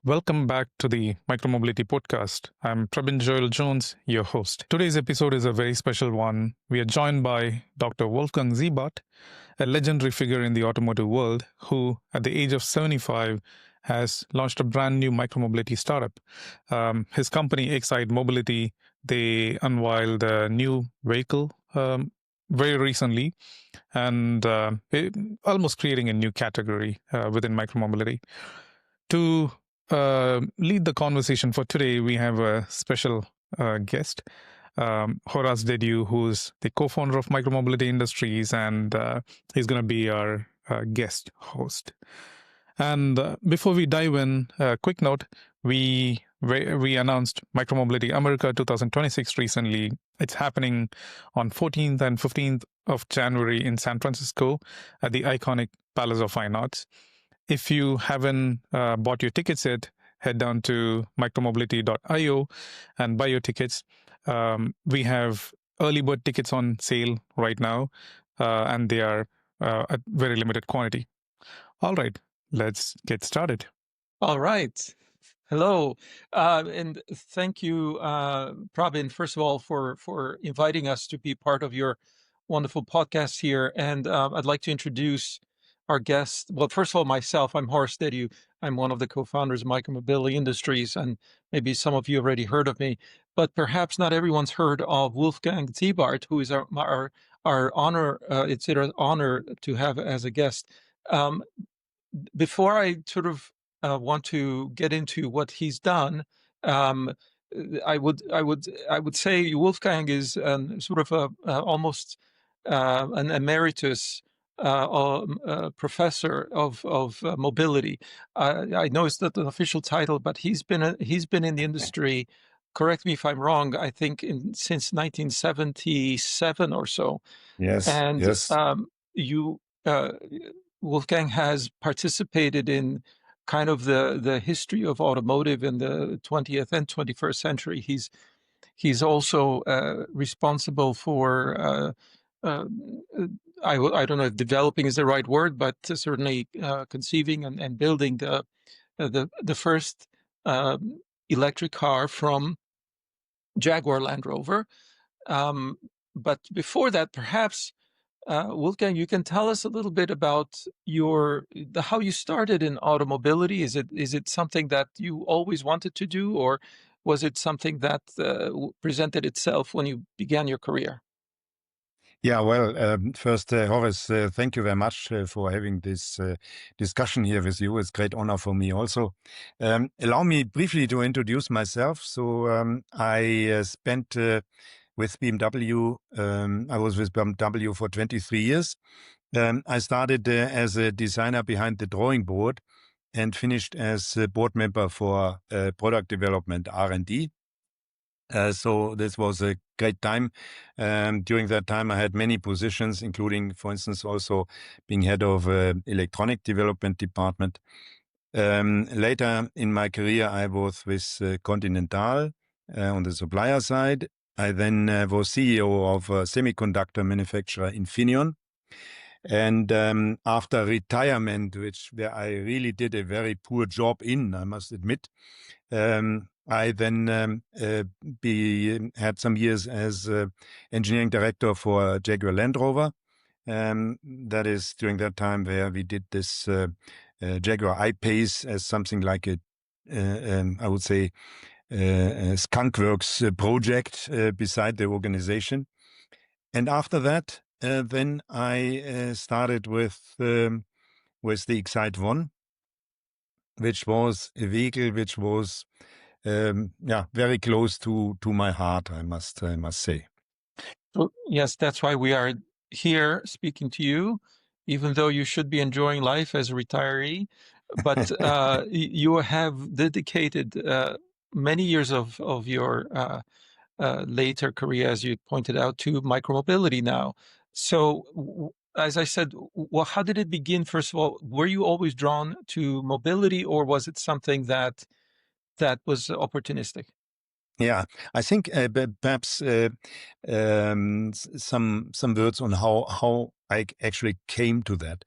Welcome back to the Micromobility podcast. I'm Prabin Joel Jones, your host. Today's episode is a very special one. We are joined by Dr. Wolfgang Ziebart, a legendary figure in the automotive world who, at the age of 75, has launched a brand new micromobility startup. His company, XYTE Mobility, they unveiled a new vehicle very recently and almost creating a new category within micromobility. To lead the conversation for today, we have a special guest, Horace Dediu, who's the co-founder of Micromobility Industries, and he's going to be our guest host. And before we dive in, a quick note: we announced Micromobility America 2026 recently. It's happening on 14th and 15th of January in San Francisco at the iconic Palace of Fine Arts. If you haven't bought your tickets yet, head down to micromobility.io and buy your tickets. We have early bird tickets on sale right now, and they are at very limited quantity. All right, let's get started. All right. Hello, and thank you, Prabin, first of all, for inviting us to be part of your wonderful podcast here. And I'd like to introduce our guest. Well, first of all, myself, I'm Horace Dediu. I'm one of the co-founders of Micromobility Industries, and maybe some of you already heard of me, but perhaps not everyone's heard of Wolfgang Ziebart, who is our honor. It's an honor to have as a guest. Before I sort of want to get into what he's done, I would say Wolfgang is sort of almost an emeritus professor of mobility. I know it's not an official title, but he's been in the industry. Correct me if I'm wrong. I think since 1977 or so. Yes. And yes. you. Wolfgang has participated in kind of the history of automotive in the 20th and 21st century. He's also responsible for I don't know if developing is the right word, but certainly conceiving and building the first electric car from Jaguar Land Rover. But before that, perhaps. Wolfgang, you can tell us a little bit about how you started in automobility. Is it something that you always wanted to do, or was it something that presented itself when you began your career? Yeah, well, first, Horace, thank you very much for having this discussion here with you. It's a great honor for me also. Allow me briefly to introduce myself. So I spent with BMW. I was with BMW for 23 years. I started as a designer behind the drawing board and finished as a board member for product development R&D. So this was a great time. During that time, I had many positions, including, for instance, also being head of electronic development department. Later in my career, I was with Continental on the supplier side. I then was CEO of a semiconductor manufacturer Infineon. And after retirement, where I really did a very poor job in, I must admit, I then had some years as engineering director for Jaguar Land Rover. That is during that time where we did this Jaguar I-PACE as something like I would say, a skunkworks project beside the organization. And after that, then I started with the XYTE which was a vehicle which was very close to my heart, I must say. So, yes, that's why we are here speaking to you, even though you should be enjoying life as a retiree. But you have dedicated many years of your later career, as you pointed out, to micromobility now. So, as I said, well, how did it begin? First of all, were you always drawn to mobility, or was it something that was opportunistic? Yeah, I think perhaps some words on how I actually came to that.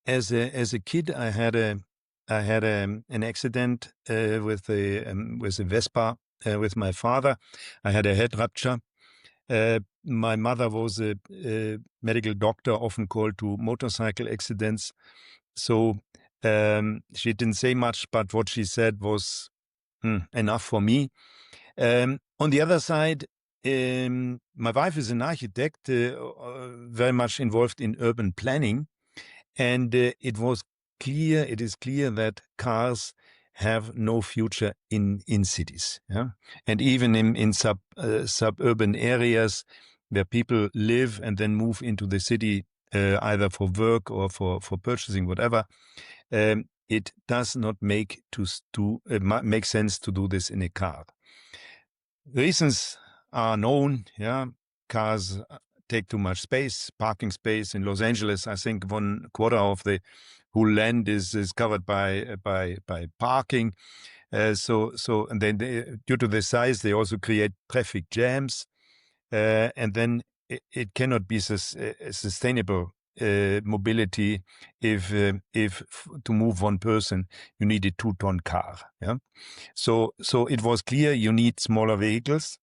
as a kid, I had an accident with a Vespa with my father. I had a head rupture. My mother was a medical doctor, often called to motorcycle accidents. So she didn't say much, but what she said was enough for me. On the other side, my wife is an architect, very much involved in urban planning, and it is clear that cars have no future in cities, yeah? And even in suburban areas where people live and then move into the city, either for work or for purchasing, whatever. It does not make sense to do this in a car. Reasons are known. Yeah, cars take too much space, parking space. In Los Angeles, I think 1/4 of the whole land is covered by parking. And then due to the size, they also create traffic jams, and then it cannot be sustainable mobility if to move one person you need a 2-ton car. Yeah, so it was clear you need smaller vehicles.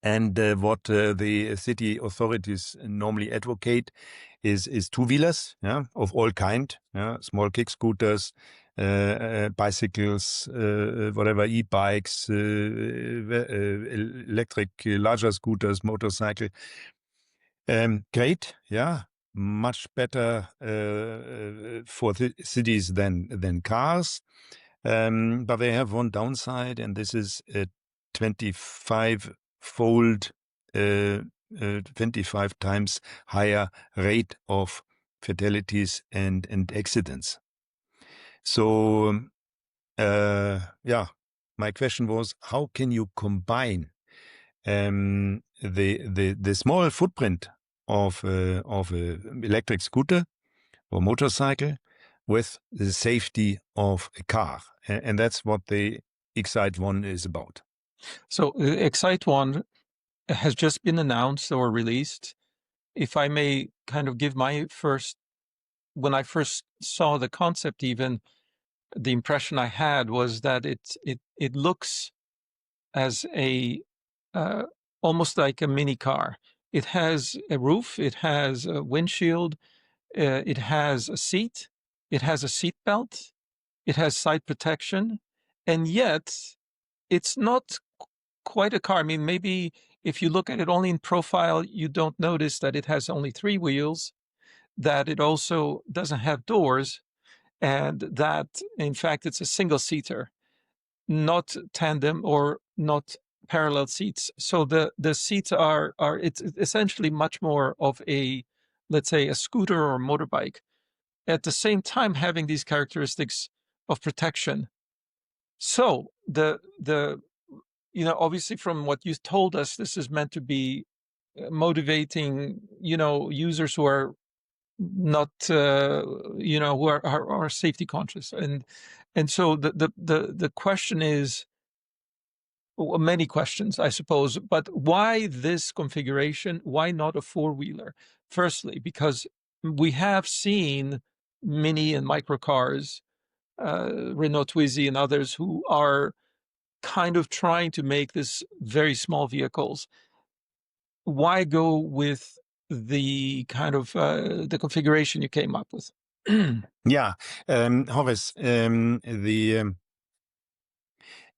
And what the city authorities normally advocate is 2-wheelers, yeah, of all kind, yeah, small kick scooters, bicycles, whatever, e-bikes, electric larger scooters, motorcycle. Great, yeah, much better for the cities than cars. But they have one downside, and this is a 25-fold, 25 times higher rate of fatalities and accidents. So, yeah, my question was, how can you combine the small footprint of a electric scooter or motorcycle with the safety of a car? And that's what the XYTE is about. So ExciteOne has just been announced or released. If I may kind of give when I first saw the concept, even the impression I had was that it looks as a almost like a mini car. It has a roof, it has a windshield, it has a seat, it has a seat belt, it has side protection, and yet it's not quite a car. I mean, maybe if you look at it only in profile, you don't notice that it has only 3 wheels, that it also doesn't have doors, and that, in fact, it's a single-seater, not tandem or not parallel seats. So the seats are it's essentially much more of a, let's say, a scooter or motorbike, at the same time having these characteristics of protection. So the obviously from what you told us, this is meant to be motivating, users who are not, who are safety conscious, and so the question is, many questions, I suppose, but why this configuration? Why not a 4-wheeler? Firstly, because we have seen mini and micro cars, Renault Twizy and others, who are kind of trying to make this very small vehicles. Why go with the kind of the configuration you came up with? Yeah, Horace, the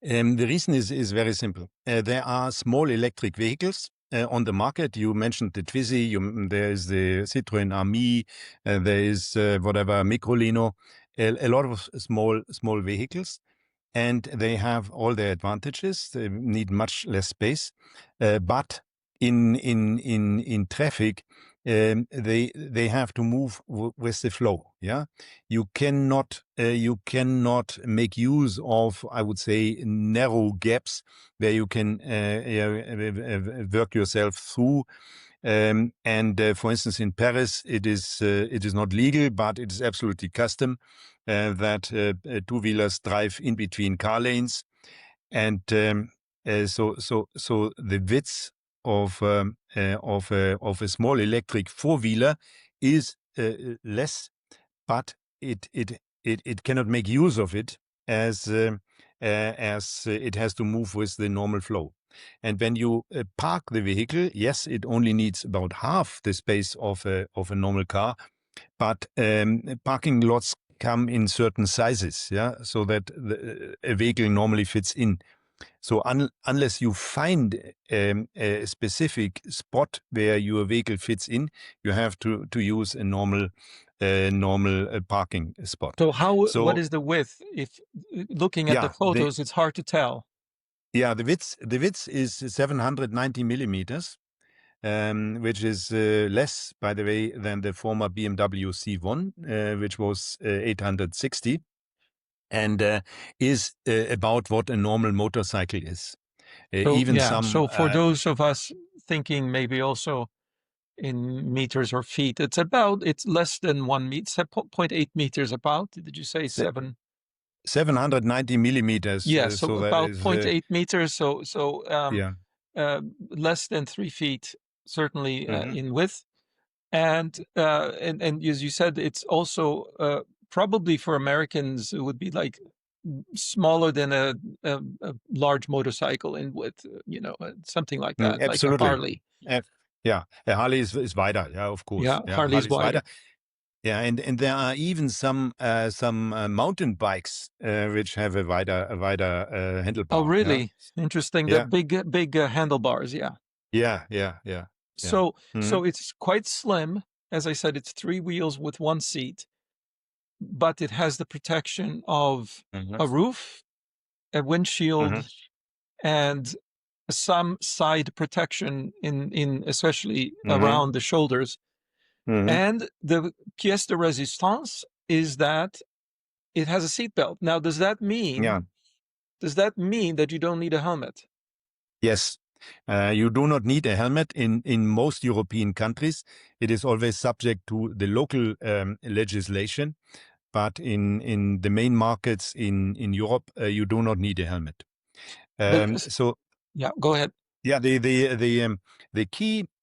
reason is very simple. There are small electric vehicles on the market. You mentioned the Twizy, there is the Citroën Ami, there is whatever, Microlino, a lot of small vehicles. And they have all their advantages. They need much less space, but in traffic, they have to move with the flow. Yeah, you cannot make use of, I would say, narrow gaps where you can work yourself through. And for instance, in Paris, it is not legal, but it is absolutely custom that 2-wheelers drive in between car lanes, and so the width of a small electric 4-wheeler is less, but it cannot make use of it as it has to move with the normal flow. And when you park the vehicle, yes, it only needs about half the space of a normal car, but parking lots come in certain sizes, yeah, so that a vehicle normally fits in. So unless you find a specific spot where your vehicle fits in, you have to use a normal parking spot. So what is the width? If looking at the photos, it's hard to tell. Yeah, the width is 790 millimeters, which is less, by the way, than the former BMW C1, which was 860, and is about what a normal motorcycle is. So for those of us thinking maybe also in meters or feet, it's less than 1 meter, 0.8 meters about. Did you say 790 millimeters? Yeah, so about 0.8 meters. So yeah. Less than 3 feet, certainly in width, and as you said, it's also probably for Americans it would be like smaller than a large motorcycle in width, something like that, Absolutely. like a Harley. Yeah, a Harley is wider. Yeah, of course. Yeah, Harley's wider. Yeah, and there are even some mountain bikes which have a wider handlebar. Oh, really? Yeah? Interesting. Yeah. The big handlebars. Yeah. Yeah. So it's quite slim. As I said, it's 3 wheels with 1 seat, but it has the protection of a roof, a windshield, and some side protection in especially around the shoulders. And the pièce de résistance is that it has a seatbelt. Now, does that mean that you don't need a helmet? Yes. You do not need a helmet in most European countries. It is always subject to the local legislation, but in the main markets in Europe, you do not need a helmet. Yeah, go ahead. Yeah,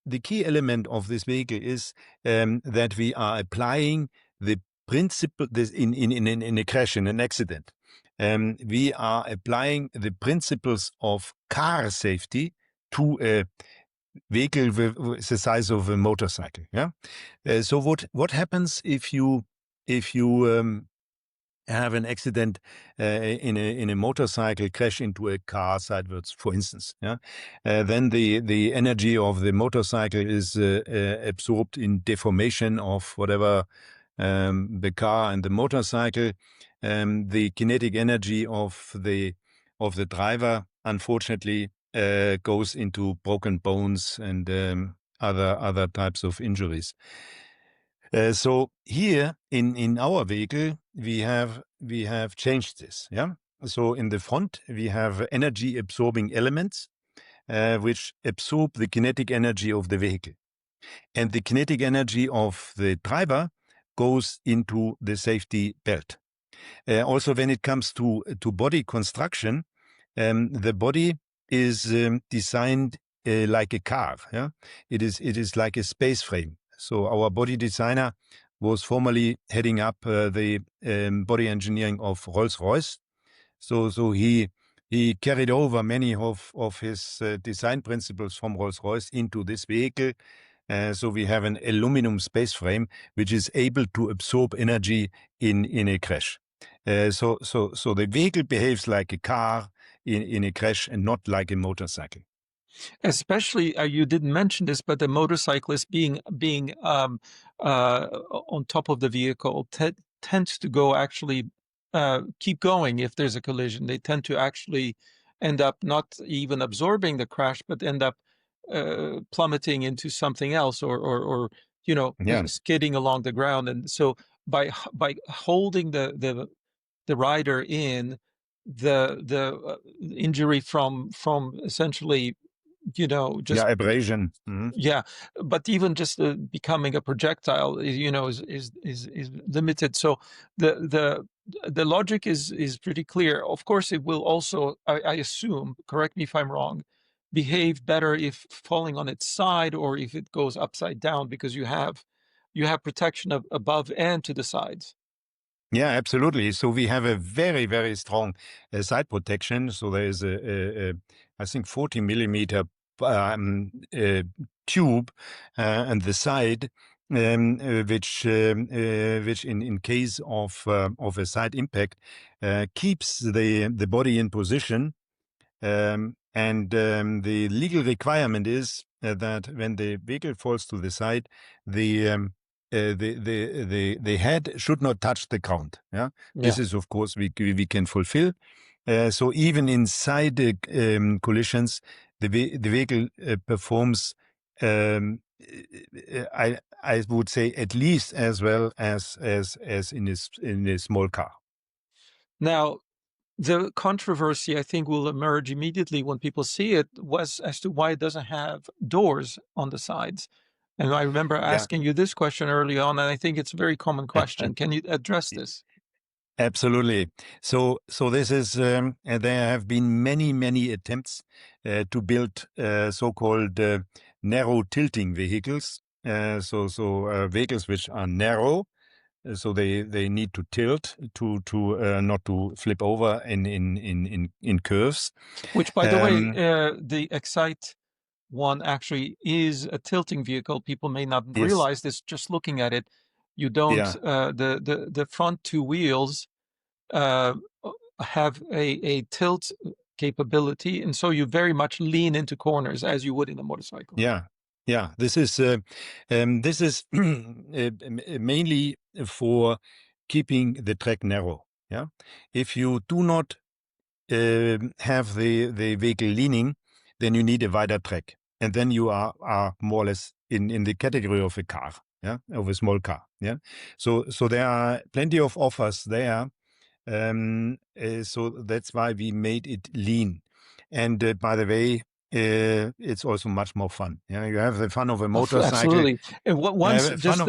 the key element of this vehicle is that we are applying the principle in a crash, in an accident. We are applying the principles of car safety to a vehicle with the size of a motorcycle. Yeah. So what happens if you have an accident in a motorcycle, crash into a car sideways, for instance? Yeah. Then the energy of the motorcycle is absorbed in deformation of whatever the car and the motorcycle. The kinetic energy of the driver, unfortunately, goes into broken bones and other types of injuries. So here in our vehicle, we have changed this. Yeah. So in the front, we have energy absorbing elements which absorb the kinetic energy of the vehicle, and the kinetic energy of the driver goes into the safety belt. Also, when it comes to body construction, the body is designed like a car. Yeah, it is like a space frame. So our body designer was formerly heading up the body engineering of Rolls-Royce. So he carried over many of his design principles from Rolls-Royce into this vehicle. So we have an aluminum space frame which is able to absorb energy in a crash. So the vehicle behaves like a car in a crash and not like a motorcycle. Especially, you didn't mention this, but the motorcyclist being on top of the vehicle tends to go actually keep going if there's a collision. They tend to actually end up not even absorbing the crash, but end up plummeting into something else, or skidding along the ground. And so by holding the rider in, the injury from essentially just abrasion. Yeah, but even just becoming a projectile, is limited. So the logic is pretty clear. Of course, it will also, I assume, correct me if I'm wrong, behave better if falling on its side or if it goes upside down, because you have protection above and to the sides. Yeah, absolutely. So we have a very, very strong side protection. So there is I think 40 millimeter tube on the side, which in case of a side impact keeps the body in position. The legal requirement is that when the vehicle falls to the side, the the head should not touch the ground. Yeah, this is of course we can fulfill. So even inside the collisions, the vehicle performs. I would say at least as well as in a small car. Now, the controversy, I think, will emerge immediately when people see it was as to why it doesn't have doors on the sides. And I remember asking you this question early on, and I think it's a very common question. Can you address this? Absolutely. So this is there have been many attempts to build so-called narrow tilting vehicles. Vehicles which are narrow, so they need to tilt to not to flip over in curves. Which, by the way, the XYTE One actually is a tilting vehicle. People may not Yes. realize this just looking at it. You don't the front two wheels have a tilt capability, and so you very much lean into corners as you would in a motorcycle. Yeah. This is mainly for keeping the track narrow. Yeah, if you do not have the vehicle leaning, then you need a wider track, and then you are more or less in the category of a car, of a small car. So there are plenty of offers there. So that's why we made it lean. And by the way, it's also much more fun. You have the fun of a motorcycle. Absolutely. And once, just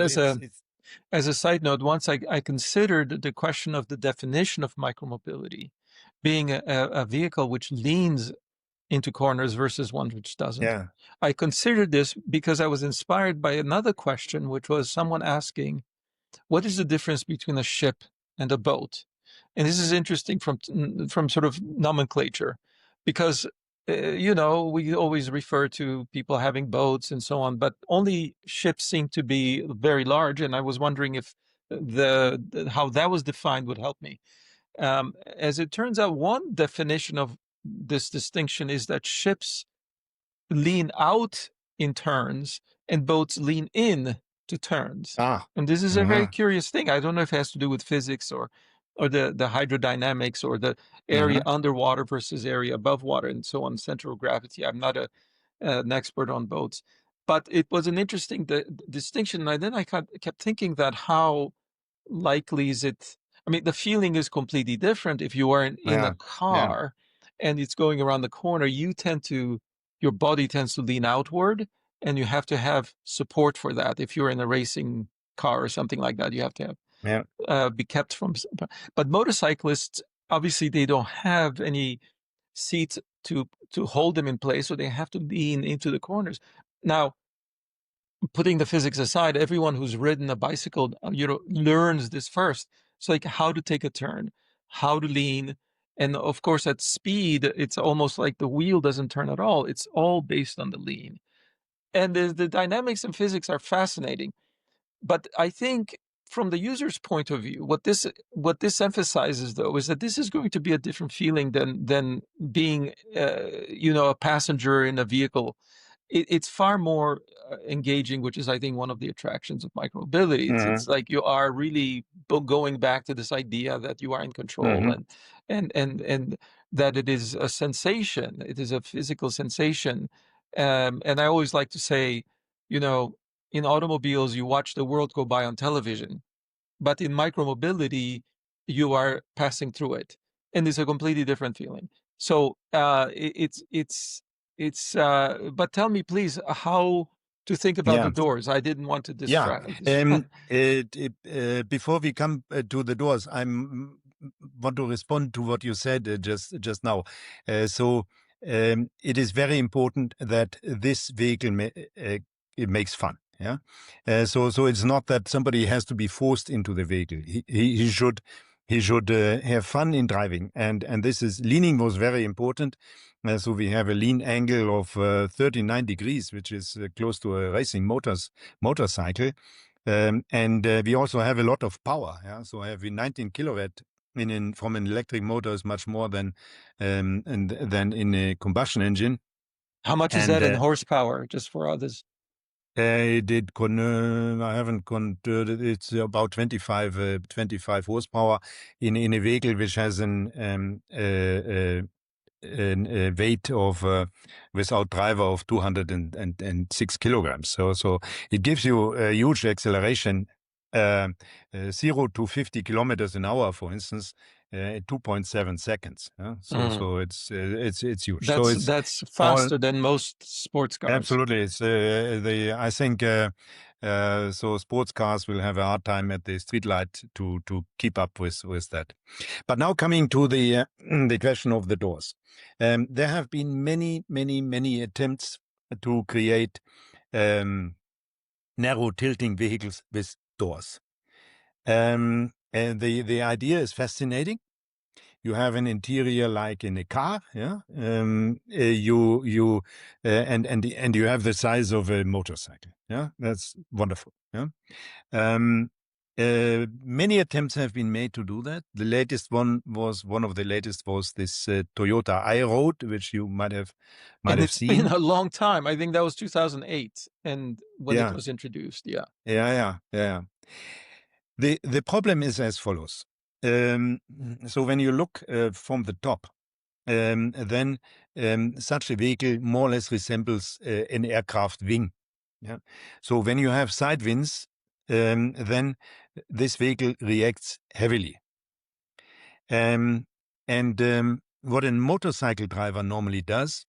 as a side note, once I considered the question of the definition of micromobility being a vehicle which leans into corners versus one which doesn't. Yeah. I considered this because I was inspired by another question, which was someone asking, what is the difference between a ship and a boat? And this is interesting from sort of nomenclature, because we always refer to people having boats and so on, but only ships seem to be very large. And I was wondering if how that was defined would help me. As it turns out, one definition of this distinction is that ships lean out in turns and boats lean in to turns. And this is a very curious thing. I don't know if it has to do with physics or the hydrodynamics or the area underwater versus area above water and so on, central gravity. I'm not an expert on boats, but it was an interesting distinction. And then I kept thinking that how likely is it? I mean, the feeling is completely different. If you are in a car and it's going around the corner, your body tends to lean outward, and you have to have support for that. If you're in a racing car or something like that, you have to have be kept from. But motorcyclists, obviously, they don't have any seats to hold them in place, so they have to lean into the corners. Now, putting the physics aside, everyone who's ridden a bicycle, learns this first. It's like how to take a turn, how to lean. And of course, at speed, it's almost like the wheel doesn't turn at all. It's all based on the lean. And the dynamics and physics are fascinating. But I think from the user's point of view, what this emphasizes, though, is that this is going to be a different feeling than being, a passenger in a vehicle. It's far more engaging, which is, I think, one of the attractions of micromobility. It's like you are really going back to this idea that you are in control and that it is a sensation. It is a physical sensation. And I always like to say, in automobiles, you watch the world go by on television, but in micromobility, you are passing through it, and it's a completely different feeling. So but tell me, please, how to think about the doors. I didn't want to distract. Before we come to the doors, I want to respond to what you said just now. It is very important that this vehicle it makes fun. Yeah. So it's not that somebody has to be forced into the vehicle. He should have fun in driving. And this is leaning was very important. So we have a lean angle of 39 degrees, which is close to a racing motorcycle. And we also have a lot of power. Yeah. So I have a 19 kilowatt from an electric motor is much more than in a combustion engine. How much is that in horsepower, just for others? I haven't converted. It's about 25 horsepower in a vehicle which has a weight of without driver of 206 kilograms. So it gives you a huge acceleration. 0 to 50 kilometers an hour, for instance, 2.7 seconds. So it's huge. That's faster than most sports cars. Absolutely, it's I think so. Sports cars will have a hard time at the street light to keep up with that. But now coming to the the question of the doors, there have been many attempts to create narrow tilting vehicles with doors. And the idea is fascinating. You have an interior like in a car, yeah. And you have the size of a motorcycle, yeah. That's wonderful, yeah. Many attempts have been made to do that. The latest one was this Toyota I-Road, which you might have seen. It's been a long time. I think that was 2008, and when it was introduced, yeah. The problem is as follows. So when you look from the top, then such a vehicle more or less resembles an aircraft wing. Yeah. So when you have side winds, then this vehicle reacts heavily. What a motorcycle driver normally does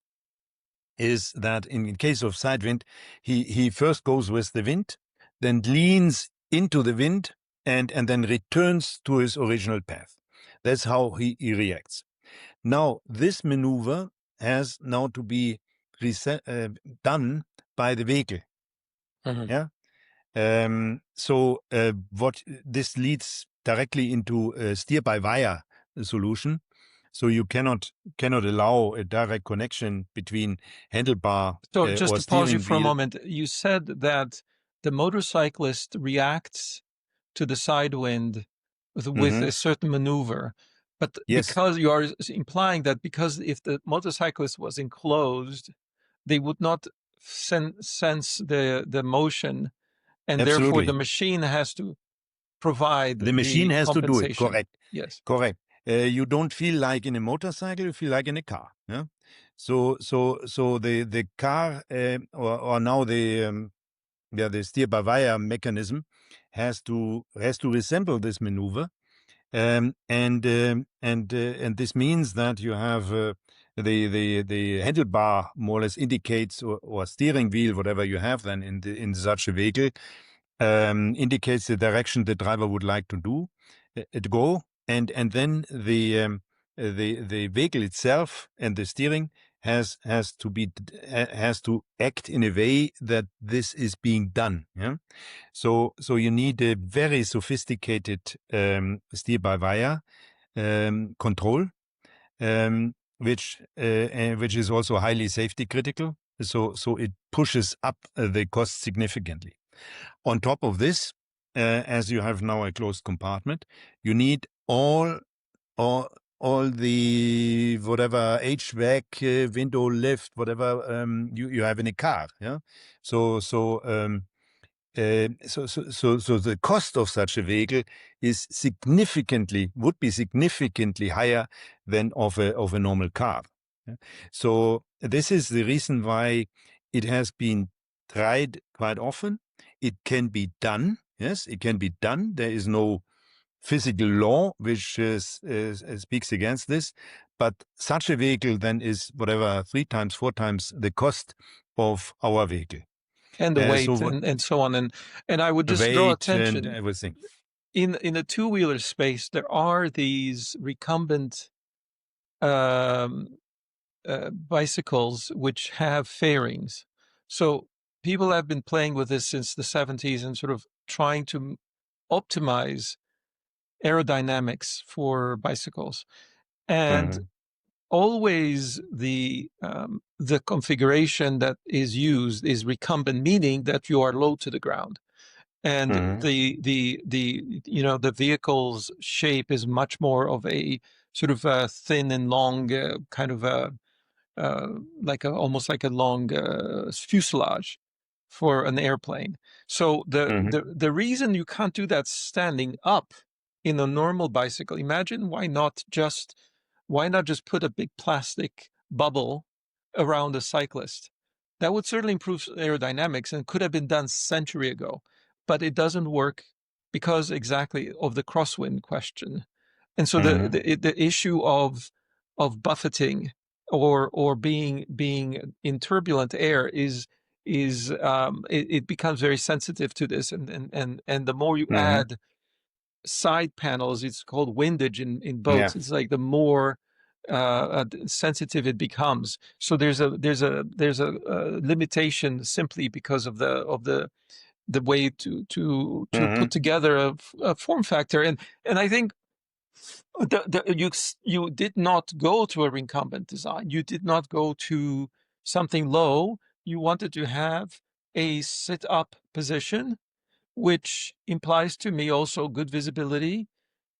is that in case of side wind, he first goes with the wind, then leans into the wind, and then returns to his original path. That's how he reacts. Now, this maneuver has now to be done by the vehicle. Mm-hmm. Yeah. What this leads directly into a steer-by-wire solution. So you cannot allow a direct connection between handlebar so just or to pause you for wheel. a moment, you said that the motorcyclist reacts to the side wind with a certain maneuver, but yes. Because you are implying that because if the motorcyclist was enclosed, they would not sense the motion, and Absolutely. therefore the machine has to provide the machine has to do it. Correct. Yes. Correct. You don't feel like in a motorcycle; you feel like in a car. Yeah. So the car or now the steer-by-wire mechanism has to resemble this maneuver, and this means that you have the handlebar more or less indicates or steering wheel, whatever you have then in such a vehicle, indicates the direction the driver would like to go, and then the vehicle itself and the steering has to act in a way that this is being done. Yeah. So you need a very sophisticated steer-by-wire control, which is also highly safety critical. So it pushes up the cost significantly. On top of this, as you have now a closed compartment, you need all the whatever HVAC, window lift, whatever you have in a car. Yeah. So the cost of such a vehicle would be significantly higher than of a normal car. Yeah? So this is the reason why it has been tried quite often. It can be done. Yes, it can be done. There is no physical law which speaks against this. But such a vehicle then is whatever 3 times, 4 times the cost of our vehicle. And the weight and so on. And I would just draw attention. And everything. In the two-wheeler space, there are these recumbent bicycles which have fairings. So people have been playing with this since the 70s and sort of trying to optimize aerodynamics for bicycles. And always the configuration that is used is recumbent, meaning that you are low to the ground. And the vehicle's shape is much more of a sort of a thin and long kind of a almost like a long fuselage for an airplane. So the reason you can't do that standing up in a normal bicycle, imagine why not just put a big plastic bubble around a cyclist? That would certainly improve aerodynamics and could have been done century ago, but it doesn't work because exactly of the crosswind question. And so the issue of buffeting or being in turbulent air it becomes very sensitive to this, and the more you add side panels, it's called windage in boats. It's like the more sensitive it becomes. So there's a limitation simply because of the way to put together a form factor, and I think you did not go to a recumbent design. You did not go to something low. You wanted to have a sit-up position, which implies to me also good visibility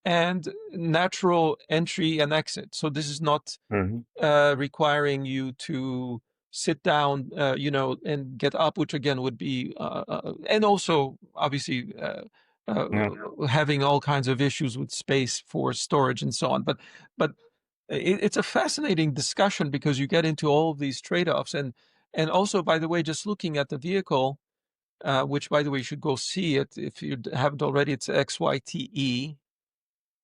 and natural entry and exit. So this is not requiring you to sit down, and get up, which again would be, and also obviously having all kinds of issues with space for storage and so on. But it's a fascinating discussion because you get into all of these trade-offs, and also, by the way, just looking at the vehicle, which, by the way, you should go see it if you haven't already. It's XYTE.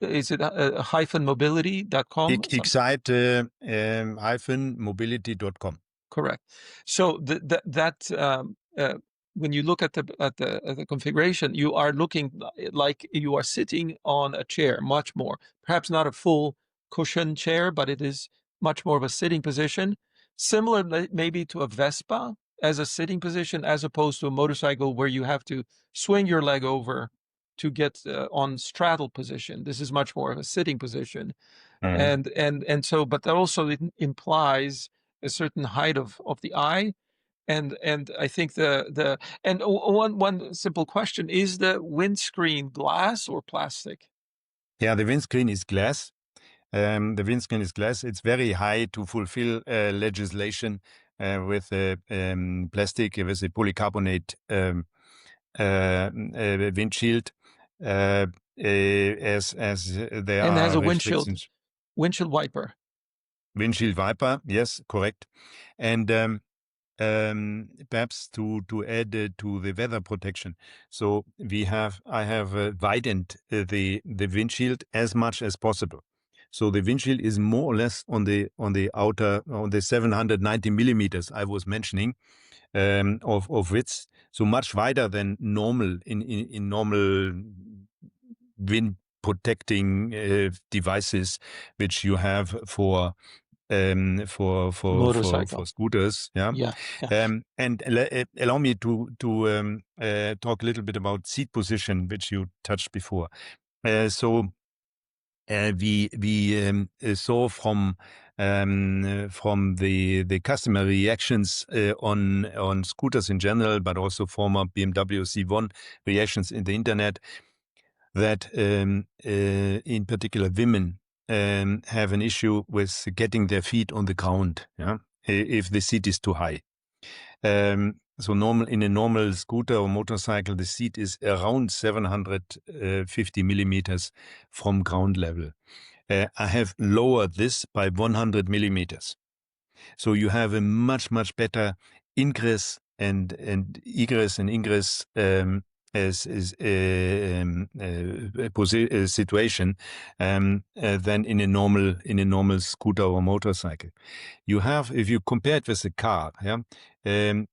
Is it -mobility.com? XYTE-mobility.com. Correct. So when you look at the configuration, you are looking like you are sitting on a chair, much more. Perhaps not a full cushion chair, but it is much more of a sitting position, similar maybe to a Vespa as a sitting position, as opposed to a motorcycle where you have to swing your leg over to get on straddle position. This is much more of a sitting position, and so, but that also implies a certain height of the eye, and I think one simple question: is the windscreen glass or plastic? Yeah, the windscreen is glass. The windscreen is glass. It's very high to fulfill legislation with plastic, with a polycarbonate windshield, as there and are has a restrictions. windshield wiper. Windshield wiper, yes, correct. And perhaps to add to the weather protection. So I have widened the windshield as much as possible. So the windshield is more or less on the outer, on the 790 millimeters I was mentioning of width. So much wider than normal in normal wind protecting devices, which you have for scooters, Yeah. and allow me to talk a little bit about seat position, which you touched before. So we saw from the customer reactions on scooters in general, but also former BMW C1 reactions in the internet, that in particular women have an issue with getting their feet on the ground, if the seat is too high. So in a normal scooter or motorcycle, the seat is around 750 millimeters from ground level. I have lowered this by 100 millimeters. So you have a much better ingress and egress and ingress situation than in a normal scooter or motorcycle. You have, if you compare it with a car, the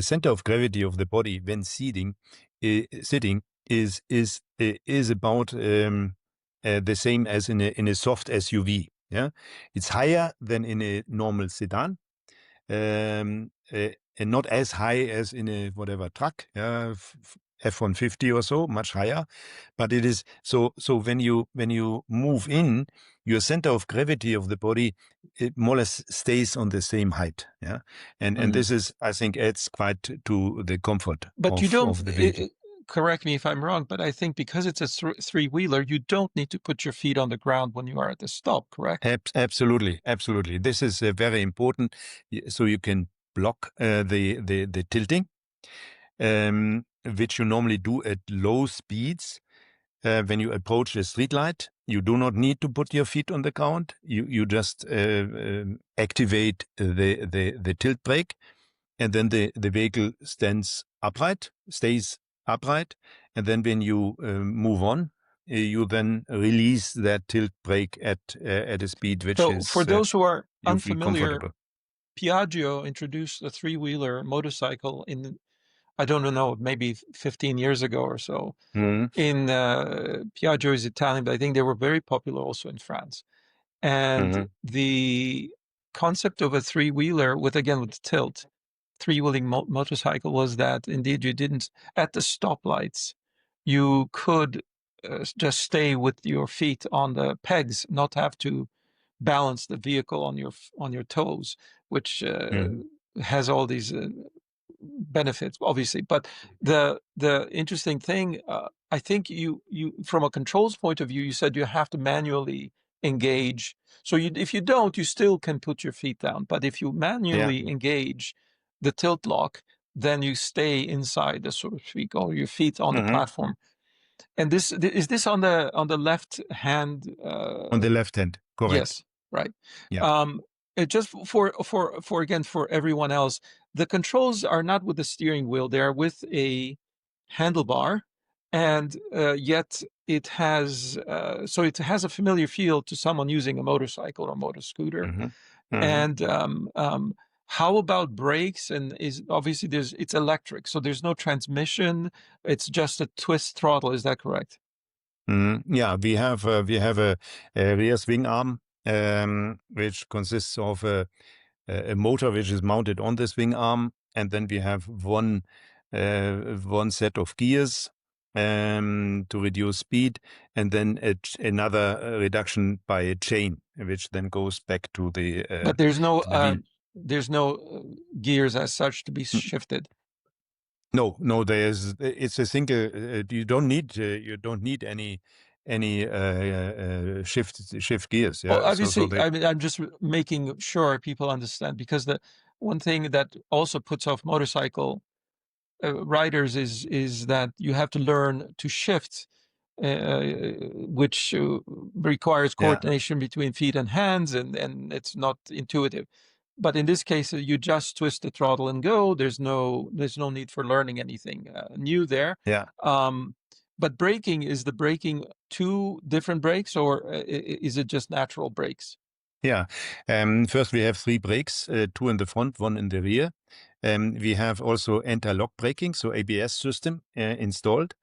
center of gravity of the body when sitting is about the same as in a soft SUV. Yeah, it's higher than in a normal sedan, and not as high as in a whatever truck, F-150 or so, much higher. But it is so when you move in, your center of gravity of the body, it more or less stays on the same height. Yeah. And this is, I think, adds quite to the comfort But you don't, of the vehicle. correct me if I'm wrong, but I think because it's a three-wheeler, you don't need to put your feet on the ground when you are at the stop, correct? Absolutely. This is very important. So you can block the tilting, which you normally do at low speeds. When you approach a street light, you do not need to put your feet on the ground. You just activate the tilt brake, and then the vehicle stays upright, and then when you move on, you then release that tilt brake at a speed which So is for those who are you feel unfamiliar, comfortable. Piaggio introduced a three-wheeler motorcycle in, I don't know, maybe 15 years ago or so. Mhm. In Piaggio is Italian, but I think they were very popular also in France. And Mhm. the concept of a three-wheeler with tilt, three-wheeling motorcycle was that indeed you didn't, at the stoplights, you could just stay with your feet on the pegs, not have to balance the vehicle on your toes, which Mhm. has all these benefits, obviously. But the interesting thing, I think you from a controls point of view, you said you have to manually engage. So if you don't, you still can put your feet down. But if you manually engage the tilt lock, then you stay inside the, so to speak, or your feet on the Mhm. platform. And is this on the left hand? On the left hand, correct. Yes, right. Yeah. It just for again, for everyone else, the controls are not with the steering wheel; they are with a handlebar, and yet it has so it has a familiar feel to someone using a motorcycle or motor scooter. Mhm. Mhm. And how about brakes? And is obviously it's electric, so there's no transmission. It's just a twist throttle. Is that correct? Yeah, we have a rear swing arm, which consists of a motor which is mounted on the swing arm, and then we have one set of gears to reduce speed, and then another reduction by a chain, which then goes back to the But wheel. there's no gears as such to be shifted. No, it's a single. You don't need any shift gears. Well, Yeah. So obviously, they. I mean, I'm just making sure people understand, because the one thing that also puts off motorcycle riders is that you have to learn to shift, which requires Yeah. coordination between feet and hands, and it's not intuitive. But in this case, you just twist the throttle and go. There's no need for learning anything new there. Yeah. But braking, is the braking two different brakes, or is it just natural brakes? Yeah. First, we have 3 brakes, 2 in the front, 1 in the rear. We have also anti-lock braking, so ABS system installed.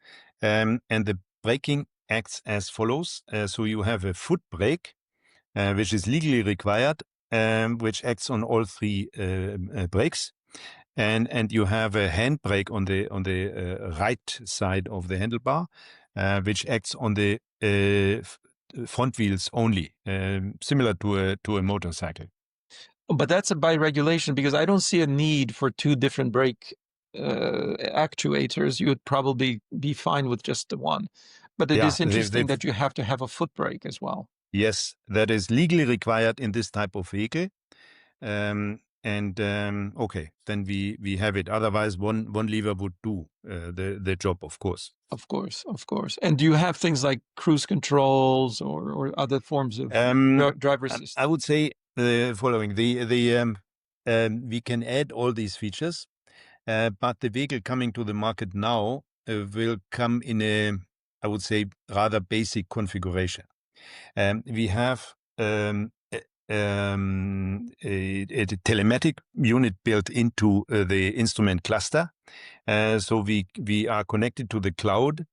And the braking acts as follows. So you have a foot brake, which is legally required, which acts on all 3 brakes. And you have a handbrake on the right side of the handlebar, which acts on the front wheels only, similar to a motorcycle. But that's by regulation, because I don't see a need for 2 different brake actuators. You would probably be fine with just the one. But it Yeah, is interesting that you have to have a foot brake as well. yes, that is legally required in this type of vehicle. Okay, then we have it. Otherwise, one lever would do the job, of course. Of course. And do you have things like cruise controls or other forms of driver assist? I would say the following: we can add all these features, but the vehicle coming to the market now will come in a, I would say, rather basic configuration. We have a telematic unit built into the instrument cluster. So we are connected to the cloud,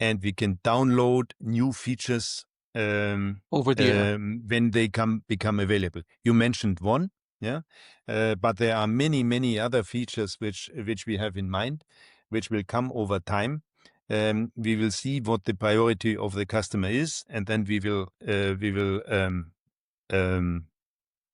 and we can download new features Over the air. when they become available. You mentioned one. Yeah, but there are many other features which we have in mind, which will come over time. We will see what the priority of the customer is, and then we will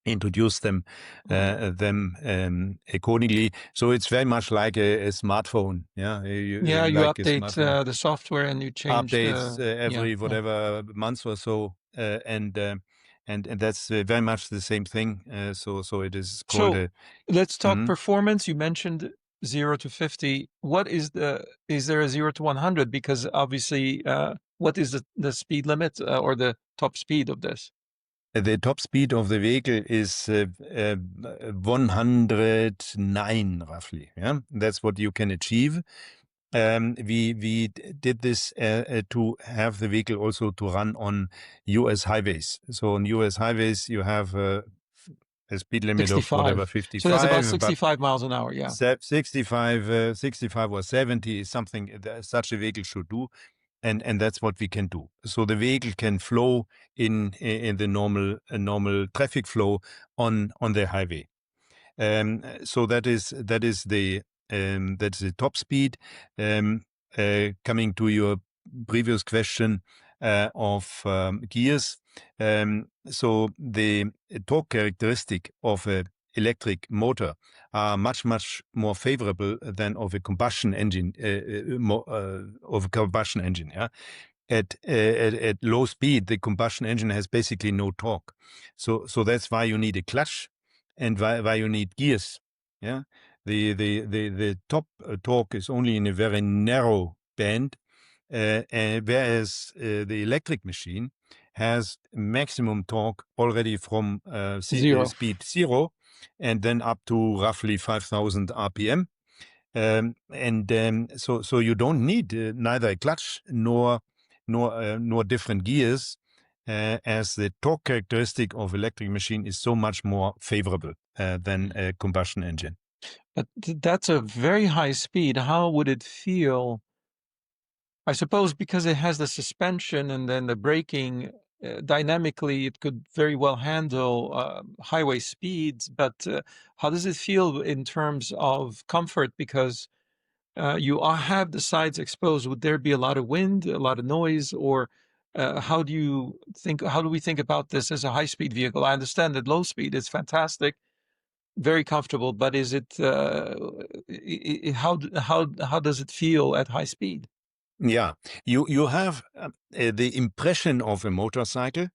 introduce them accordingly. So it's very much like a smartphone. Yeah, You like a update smartphone. the software and you change Updates the every whatever months or so, and that's very much the same thing. So it is called So a. let's talk Mhm. performance. You mentioned 0 to 50. What is there a 0 to 100? Because obviously, what is the speed limit or the top speed of this? The top speed of the vehicle is 109 roughly. Yeah, that's what you can achieve. We did this to have the vehicle also to run on US highways. So on US highways, you have a speed limit of whatever 65. So that's about 55, but 65 miles an hour. Yeah. 65 or 70 is something that such a vehicle should do. And that's what we can do. So the vehicle can flow in the normal traffic flow on the highway. So that's the top speed. Coming to your previous question of gears, so the torque characteristic of a electric motor are much more favorable than of a combustion engine. Yeah. At low speed, the combustion engine has basically no torque. So that's why you need a clutch and why you need gears. Yeah, the top torque is only in a very narrow band, whereas the electric machine has maximum torque already from Zero. speed 0 and then up to roughly 5,000 RPM. So you don't need neither a clutch nor different gears, as the torque characteristic of electric machine is so much more favorable than a combustion engine. But that's a very high speed. How would it feel? I suppose because it has the suspension and then the braking, dynamically, it could very well handle highway speeds. But how does it feel in terms of comfort? Because you have the sides exposed. Would there be a lot of wind, a lot of noise, or how do we think about this as a high-speed vehicle? I understand that low speed is fantastic, very comfortable, but is it how does it feel at high speed? Yeah, you have the impression of a motorcycle,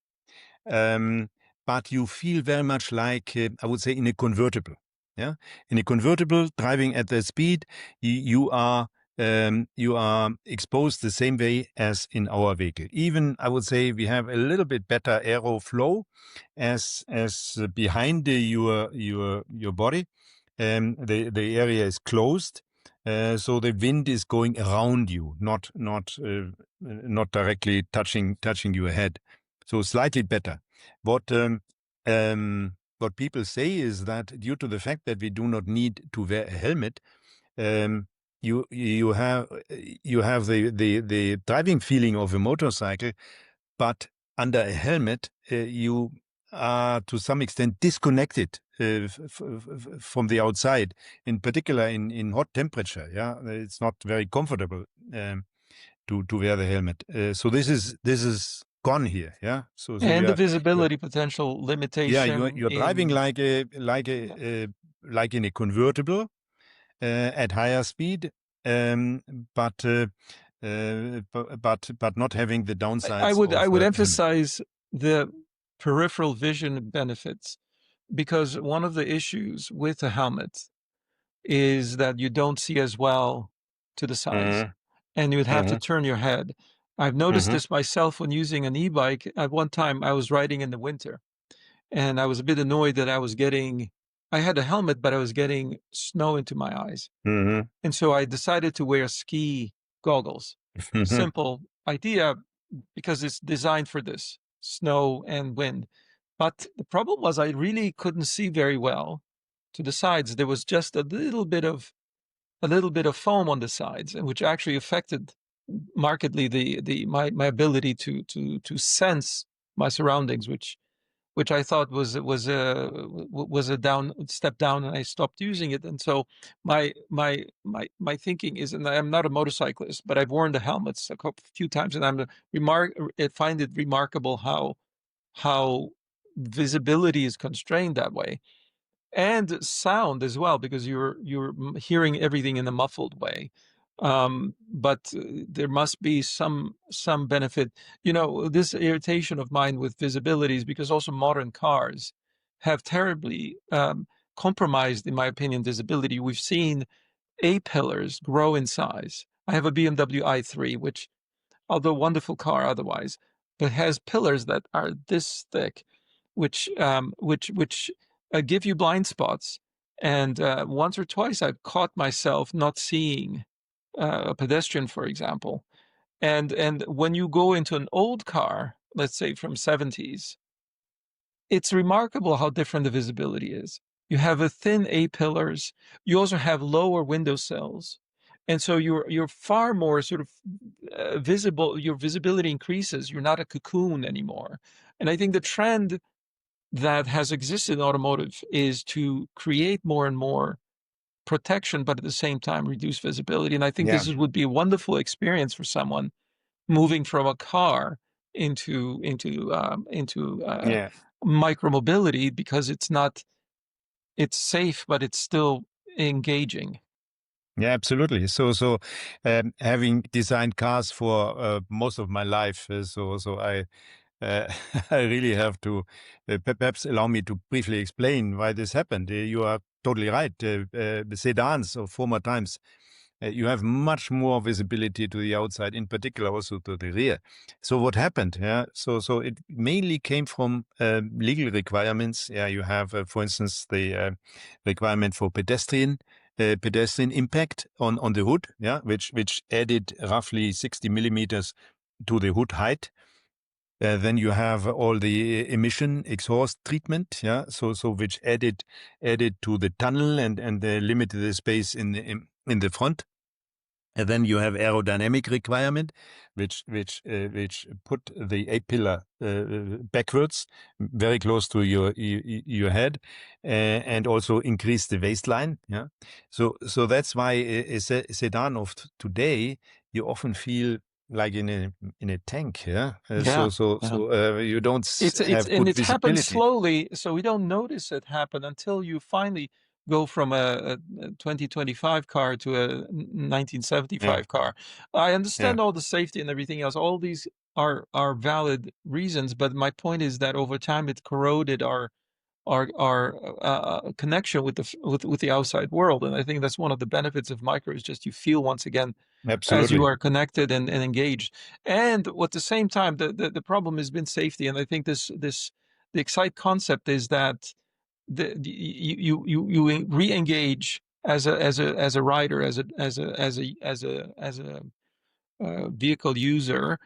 but you feel very much like I would say in a convertible. Yeah, in a convertible driving at that speed, you are exposed the same way as in our vehicle. Even I would say we have a little bit better aero flow as behind your body. The area is closed. So the wind is going around you, not directly touching your head. So slightly better. What people say is that due to the fact that we do not need to wear a helmet, you have the driving feeling of a motorcycle, but under a helmet you are to some extent disconnected from the outside, in particular in hot temperature. Yeah, it's not very comfortable to wear the helmet. So this is gone here. Yeah. So And the visibility potential limitation. you're driving like in a convertible at higher speed, but not having the downsides. I would helmet. emphasize the peripheral vision benefits, because one of the issues with a helmet is that you don't see as well to the sides, and you would have to turn your head. I've noticed this myself when using an e-bike. At one time, I was riding in the winter, and I was a bit annoyed that I had a helmet, but I was getting snow into my eyes. And so I decided to wear ski goggles. Simple idea, because it's designed for this, snow and wind. But the problem was I really couldn't see very well to the sides. There was just a little bit of foam on the sides, which actually affected markedly my ability to sense my surroundings, which which I thought was a step down, and I stopped using it. And so my thinking is, and I'm not a motorcyclist, but I've worn the helmets a few times, and I find it remarkable how visibility is constrained that way, and sound as well, because you're hearing everything in a muffled way. But there must be some benefit. This irritation of mine with visibility is because also modern cars have terribly compromised, in my opinion, visibility. We've seen A-pillars grow in size. I have a BMW i3, which, although wonderful car otherwise, but has pillars that are this thick, which give you blind spots. And once or twice I've caught myself not seeing a pedestrian, for example. And when you go into an old car, let's say from 70s, it's remarkable how different the visibility is. You have a thin A-pillars. You also have lower window sills. And so you're far more sort of visible. Your visibility increases. You're not a cocoon anymore. And I think the trend that has existed in automotive is to create more and more protection, but at the same time reduce visibility. And I think this would be a wonderful experience for someone moving from a car into micromobility, because it's safe, but it's still engaging. Yeah, absolutely. So having designed cars for most of my life, so I I really have to perhaps allow me to briefly explain why this happened. You are totally right. The sedans of former times, you have much more visibility to the outside, in particular also to the rear. So what happened? Yeah, so it mainly came from legal requirements. Yeah, you have, for instance, the requirement for pedestrian impact on the hood. Yeah, which added roughly 60 millimeters to the hood height. Then you have all the emission exhaust treatment, yeah. So which added to the tunnel and limited the space in the front. And then you have aerodynamic requirement, which put the A-pillar backwards, very close to your head, and also increase the waistline. Yeah, so that's why a sedan of today, you often feel like in a tank. Yeah, so you don't have good It happens visibility. slowly, so we don't notice it happen until you finally go from a 2025 car to a 1975 car. I understand all the safety and everything else. All these are valid reasons, but my point is that over time it corroded our connection with the outside world. And I think that's one of the benefits of micro, is just you feel once again as you Absolutely. are connected and engaged. And at the same time, the problem has been safety. And I think the XYTE concept is that you re-engage as a rider, as a vehicle user,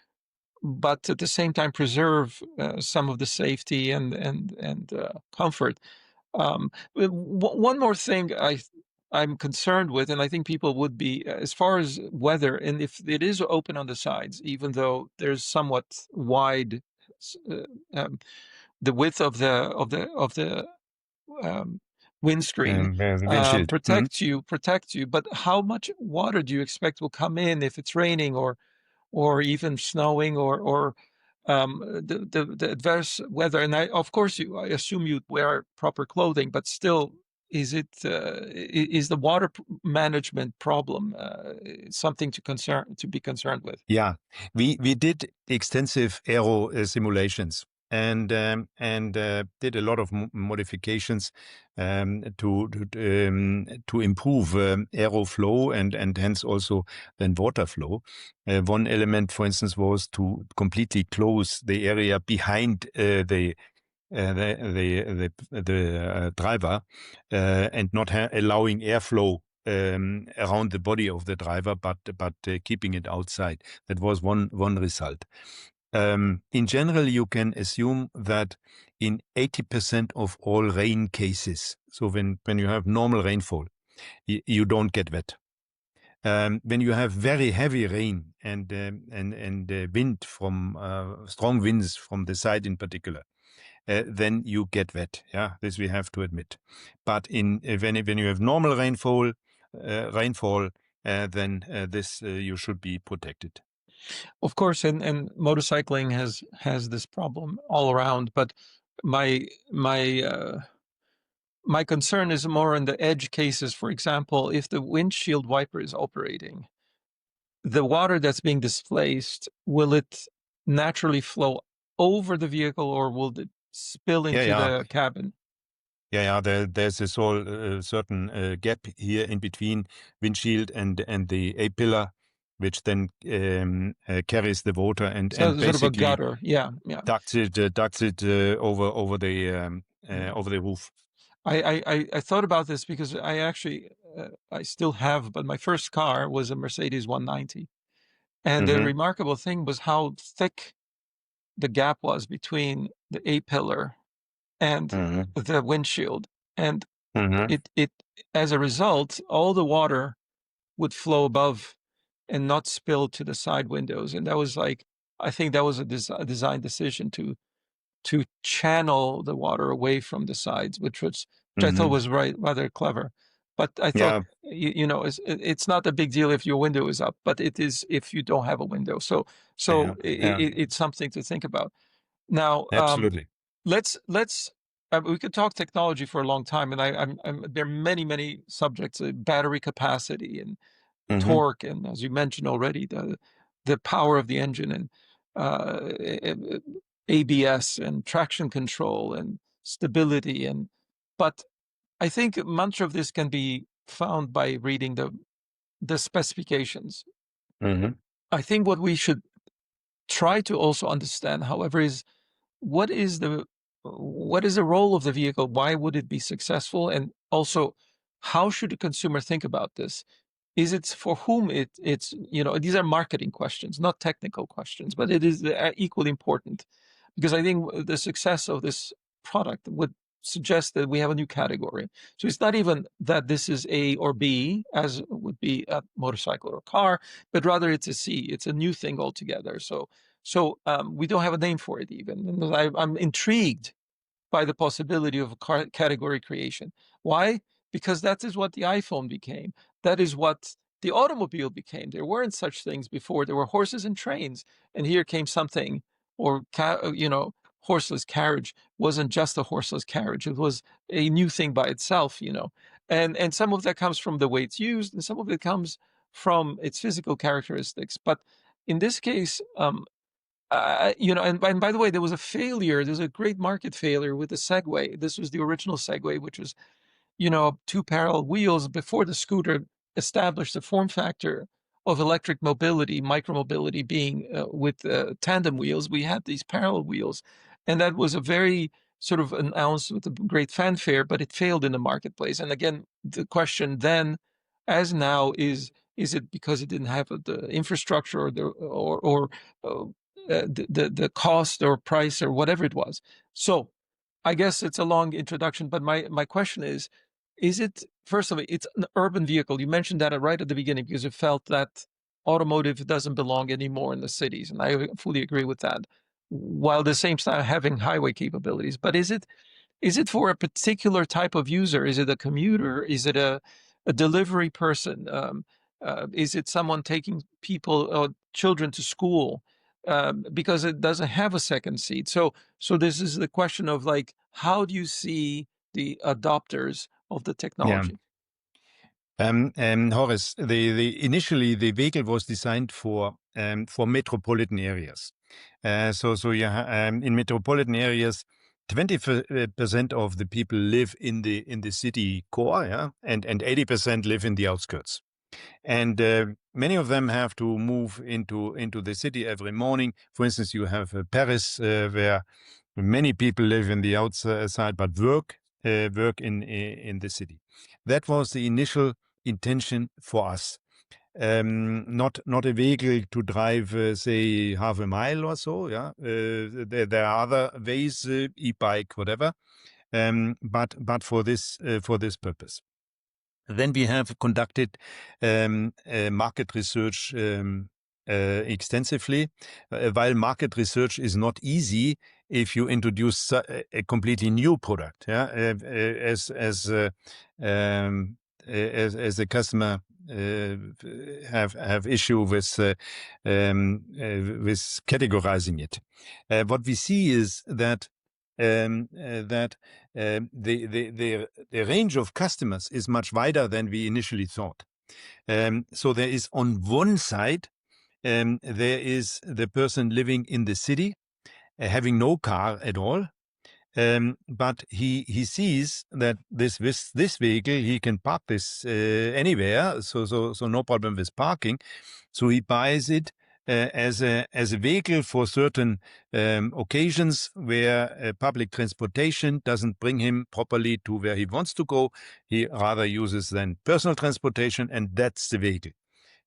but at the same time preserve some of the safety and comfort. One more thing I'm concerned with, and I think people would be, as far as weather, and if it is open on the sides, even though there's somewhat wide, the width of the windscreen The windshield. protects you. But how much water do you expect will come in if it's raining or even snowing or the adverse weather? And of course, I assume you wear proper clothing, but still, is the water management problem something to be concerned with? Yeah, we did extensive aero simulations and did a lot of modifications to improve aero flow and hence also then water flow. One element, for instance, was to completely close the area behind the driver and not allowing airflow around the body of the driver, but keeping it outside. That was one result. In general, you can assume that in 80% of all rain cases, so when you have normal rainfall, you don't get wet. When you have very heavy rain and wind from strong winds from the side in particular, then you get wet. Yeah, this we have to admit. But when you have normal rainfall, then this you should be protected. Of course, and motorcycling has this problem all around. But my concern is more in the edge cases. For example, if the windshield wiper is operating, the water that's being displaced, will it naturally flow over the vehicle, or will it spill into the cabin? There's this whole certain gap here in between windshield and the A-pillar, which then carries the water and So sort of a basically gutter. Yeah. ducts it over the roof. I thought about this because I actually I still have, but my first car was a Mercedes 190, and the remarkable thing was how thick the gap was between the A-pillar and the windshield, and it as a result, all the water would flow above and not spill to the side windows. And that was like, I think that was a design decision to channel the water away from the sides, which I thought was rather clever. But I thought, it's not a big deal if your window is up, but it is if you don't have a window. So it's something to think about. Now, Absolutely. let's we could talk technology for a long time, and I'm there are many subjects: battery capacity and torque, and as you mentioned already, the power of the engine, and ABS and traction control and stability, but I think much of this can be found by reading the specifications. I think what we should try to also understand, however, is what is the role of the vehicle? Why would it be successful? And also, how should the consumer think about this? Is it for whom it's, these are marketing questions, not technical questions, but it is equally important, because I think the success of this product would suggest that we have a new category. So it's not even that this is A or B, as would be a motorcycle or car, but rather it's a C. It's a new thing altogether. So we don't have a name for it even. And I'm intrigued by the possibility of a category creation. Why? Because that is what the iPhone became. That is what the automobile became. There weren't such things before. There were horses and trains, and here came something, or horseless carriage wasn't just a horseless carriage. It was a new thing by itself, and some of that comes from the way it's used, and some of it comes from its physical characteristics. But in this case, and by the way, there was a failure. There's a great market failure with the Segway. This was the original Segway, which was, two parallel wheels before the scooter established the form factor of electric mobility, micromobility being with tandem wheels. We had these parallel wheels, and that was a very sort of announced with a great fanfare, but it failed in the marketplace. And again, the question then, as now, is it because it didn't have the infrastructure or the cost or price or whatever it was? So I guess it's a long introduction, but my question is it, first of all, it's an urban vehicle. You mentioned that right at the beginning because you felt that automotive doesn't belong anymore in the cities, and I fully agree with that, while at the same time having highway capabilities. But is it for a particular type of user? Is it a commuter? Is it a delivery person? Is it someone taking children to school? Because it doesn't have a second seat. So this is the question of, like, how do you see the adopters of the technology? Horace, initially the vehicle was designed for metropolitan areas. In metropolitan areas, 20% of the people live in the city core, yeah, and 80% live in the outskirts. And many of them have to move into the city every morning. For instance, you have Paris, where many people live in the outside but work in the city. That was the initial intention for us. Not a vehicle to drive, say, half a mile or so. Yeah, there are other ways, e-bike, whatever. But for this purpose. Then we have conducted market research extensively, while market research is not easy if you introduce a completely new product. Yeah, as the customer have issue with categorizing it. What we see is that the range of customers is much wider than we initially thought. So there is on one side, there is the person living in the city, having no car at all. But he sees that this vehicle, he can park this anywhere, so no problem with parking. So he buys it as a vehicle for certain occasions where public transportation doesn't bring him properly to where he wants to go. He rather uses then personal transportation, and that's the vehicle.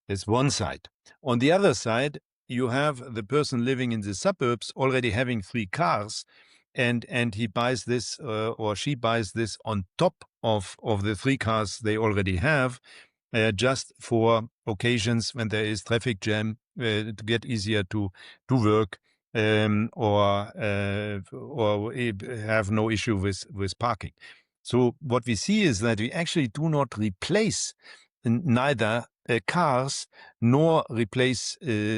That's one side. On the other side, you have the person living in the suburbs already having 3 cars, and he buys this or she buys this on top of the 3 cars they already have, just for occasions when there is traffic jam, to get easier to work, or have no issue with parking. So what we see is that we actually do not replace neither cars nor replace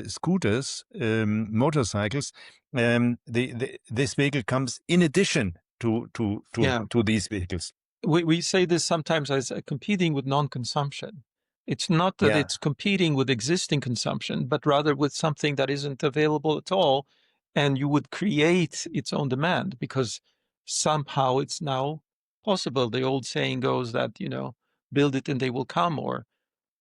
scooters, motorcycles. This vehicle comes in addition to these vehicles. We say this sometimes as competing with non-consumption. It's not that it's competing with existing consumption, but rather with something that isn't available at all, and you would create its own demand because somehow it's now possible. The old saying goes that, build it and they will come, or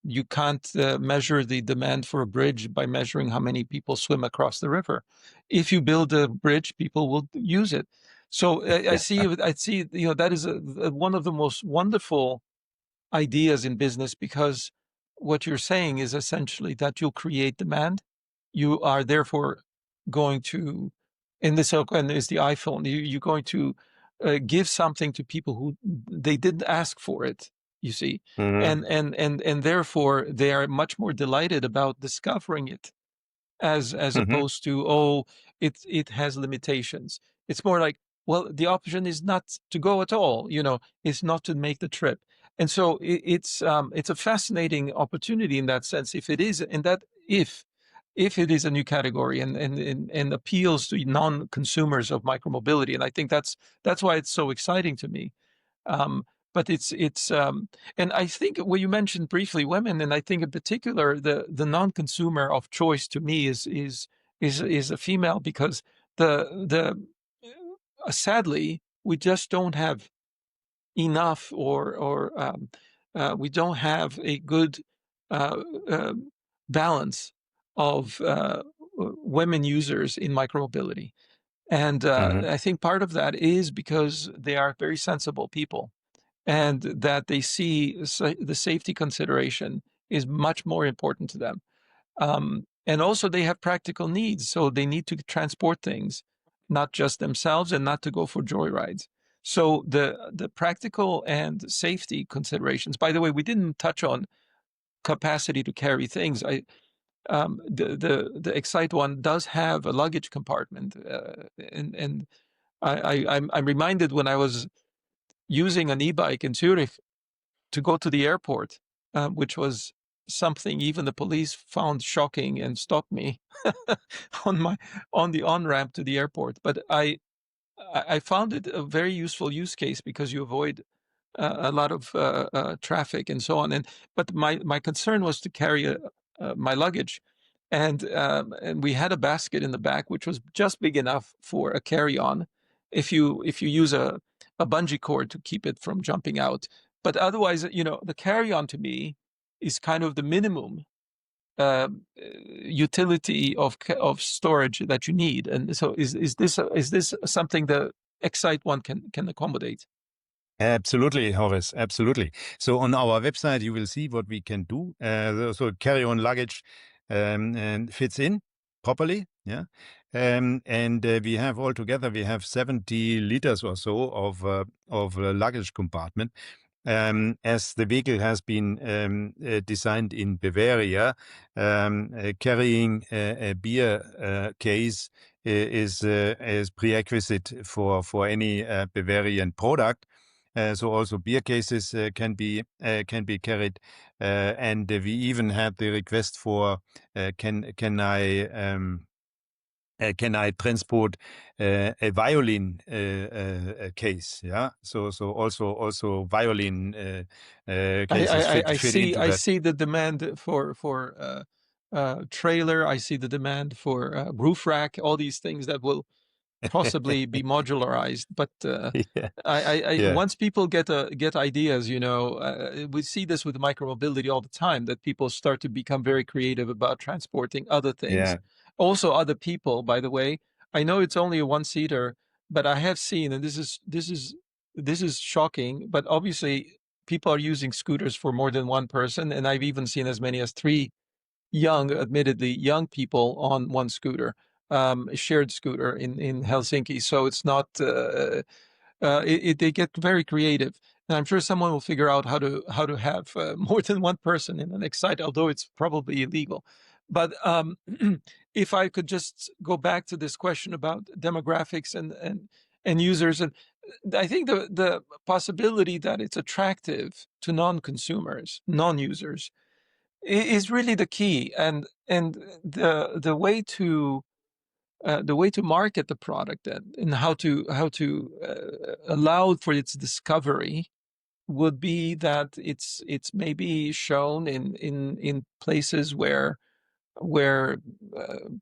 you can't measure the demand for a bridge by measuring how many people swim across the river. If you build a bridge, people will use it. So I see, that is one of the most wonderful ideas in business, because what you're saying is essentially that you'll create demand. You are therefore going to, in this and is the iPhone, you're going to give something to people who they didn't ask for it. You see, and therefore they are much more delighted about discovering it, as opposed to, it has limitations. It's more like, well, the option is not to go at all. It's not to make the trip. And so it's a fascinating opportunity in that sense. If it is, if it is a new category and appeals to non-consumers of micromobility, and I think that's why it's so exciting to me. But and I think when you mentioned briefly women, and I think in particular the non-consumer of choice to me is a female, because sadly we just don't have enough, or we don't have a good balance of women users in micromobility. And I think part of that is because they are very sensible people, and that they see the safety consideration is much more important to them. And also they have practical needs, so they need to transport things, not just themselves, and not to go for joyrides. So the practical and safety considerations, by the way, we didn't touch on capacity to carry things. The XYTE does have a luggage compartment, and I'm reminded when I was using an e-bike in Zurich to go to the airport, which was something even the police found shocking and stopped me on the on-ramp to the airport. But I found it a very useful use case, because you avoid a lot of traffic and so on. But my concern was to carry my luggage, and we had a basket in the back which was just big enough for a carry-on if you use a bungee cord to keep it from jumping out. But otherwise, the carry-on to me is kind of the minimum utility of storage that you need. And so is this something the XYTE can accommodate? Absolutely, Horace. Absolutely. So on our website, you will see what we can do. So carry-on luggage and fits in properly. Yeah. And we have altogether, we have 70 liters or so of luggage compartment. as the vehicle has been designed in Bavaria, carrying a beer case is prerequisite for any Bavarian product. So also beer cases can be carried, and we even had the request for can I transport a violin case? Yeah, so also violin cases fit into I that. see the demand for trailer. I see the demand for roof rack. All these things that will possibly be modularized. But Yeah. once people get ideas, we see this with micromobility all the time, that people start to become very creative about transporting other things. Yeah. Also, other people, by the way. I know it's only a one-seater, but I have seen, and this is shocking, but obviously people are using scooters for more than one person, and I've even seen as many as three admittedly young people on one scooter, a shared scooter in Helsinki. So it's not, they get very creative. And I'm sure someone will figure out how to have more than one person in an XYTE, although it's probably illegal. But if I could just go back to this question about demographics and users, and I think the possibility that it's attractive to non-consumers, non-users, is really the key, and the way to market the product, and how to allow for its discovery would be that it's maybe shown in places where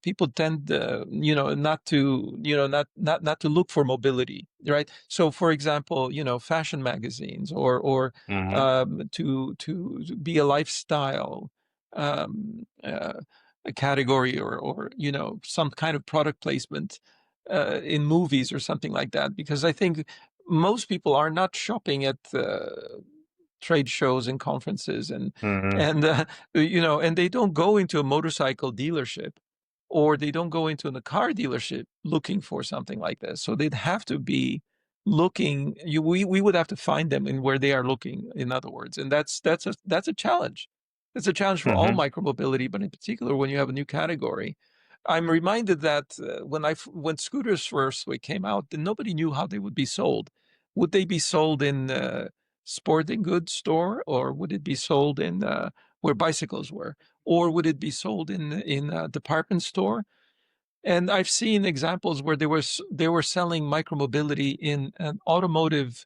people tend not to not to look for mobility, right? So for example, fashion magazines, or to be a lifestyle a category, or some kind of product placement in movies or something like that, because I think most people are not shopping at trade shows and conferences, and and they don't go into a motorcycle dealership, or they don't go into a car dealership looking for something like this. So they'd have to be looking. We would have to find them in where they are looking, in other words, and that's a challenge. It's a challenge for all micromobility, but in particular when you have a new category. I'm reminded that when scooters first came out, then nobody knew how they would be sold. Would they be sold in sporting goods store, or would it be sold in where bicycles were, or would it be sold in a department store? And I've seen examples where they were selling micromobility in an automotive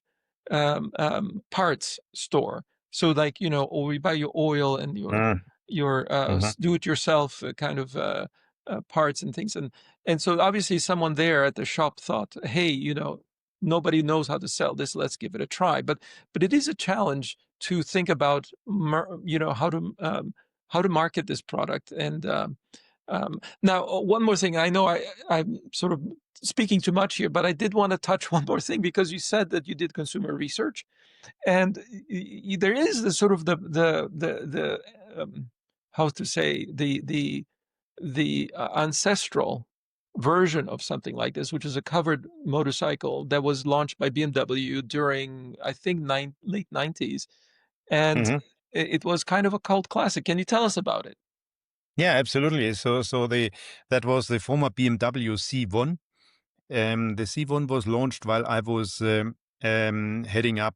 parts store. So, like, or we buy your oil and your do-it-yourself kind of parts and things, and so obviously someone there at the shop thought, hey, nobody knows how to sell this, let's give it a try. But it is a challenge to think about how to market this product. And now, one more thing. I know I'm sort of speaking too much here, but I did want to touch one more thing, because you said that you did consumer research, and there is the sort of the how to say, the ancestral version of something like this, which is a covered motorcycle that was launched by BMW during, I think, late 90s, and it was kind of a cult classic. Can you tell us about it? Yeah, absolutely. So that was the former BMW C1. The C1 was launched while I was heading up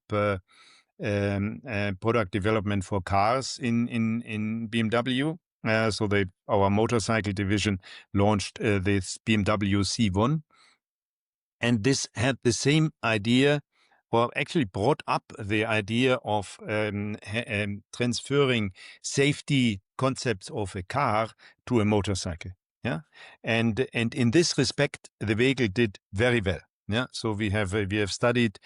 product development for cars in BMW. So our motorcycle division launched this BMW C1, and this had the same idea, or actually brought up the idea of transferring safety concepts of a car to a motorcycle. Yeah, and in this respect, the vehicle did very well. Yeah, so we have studied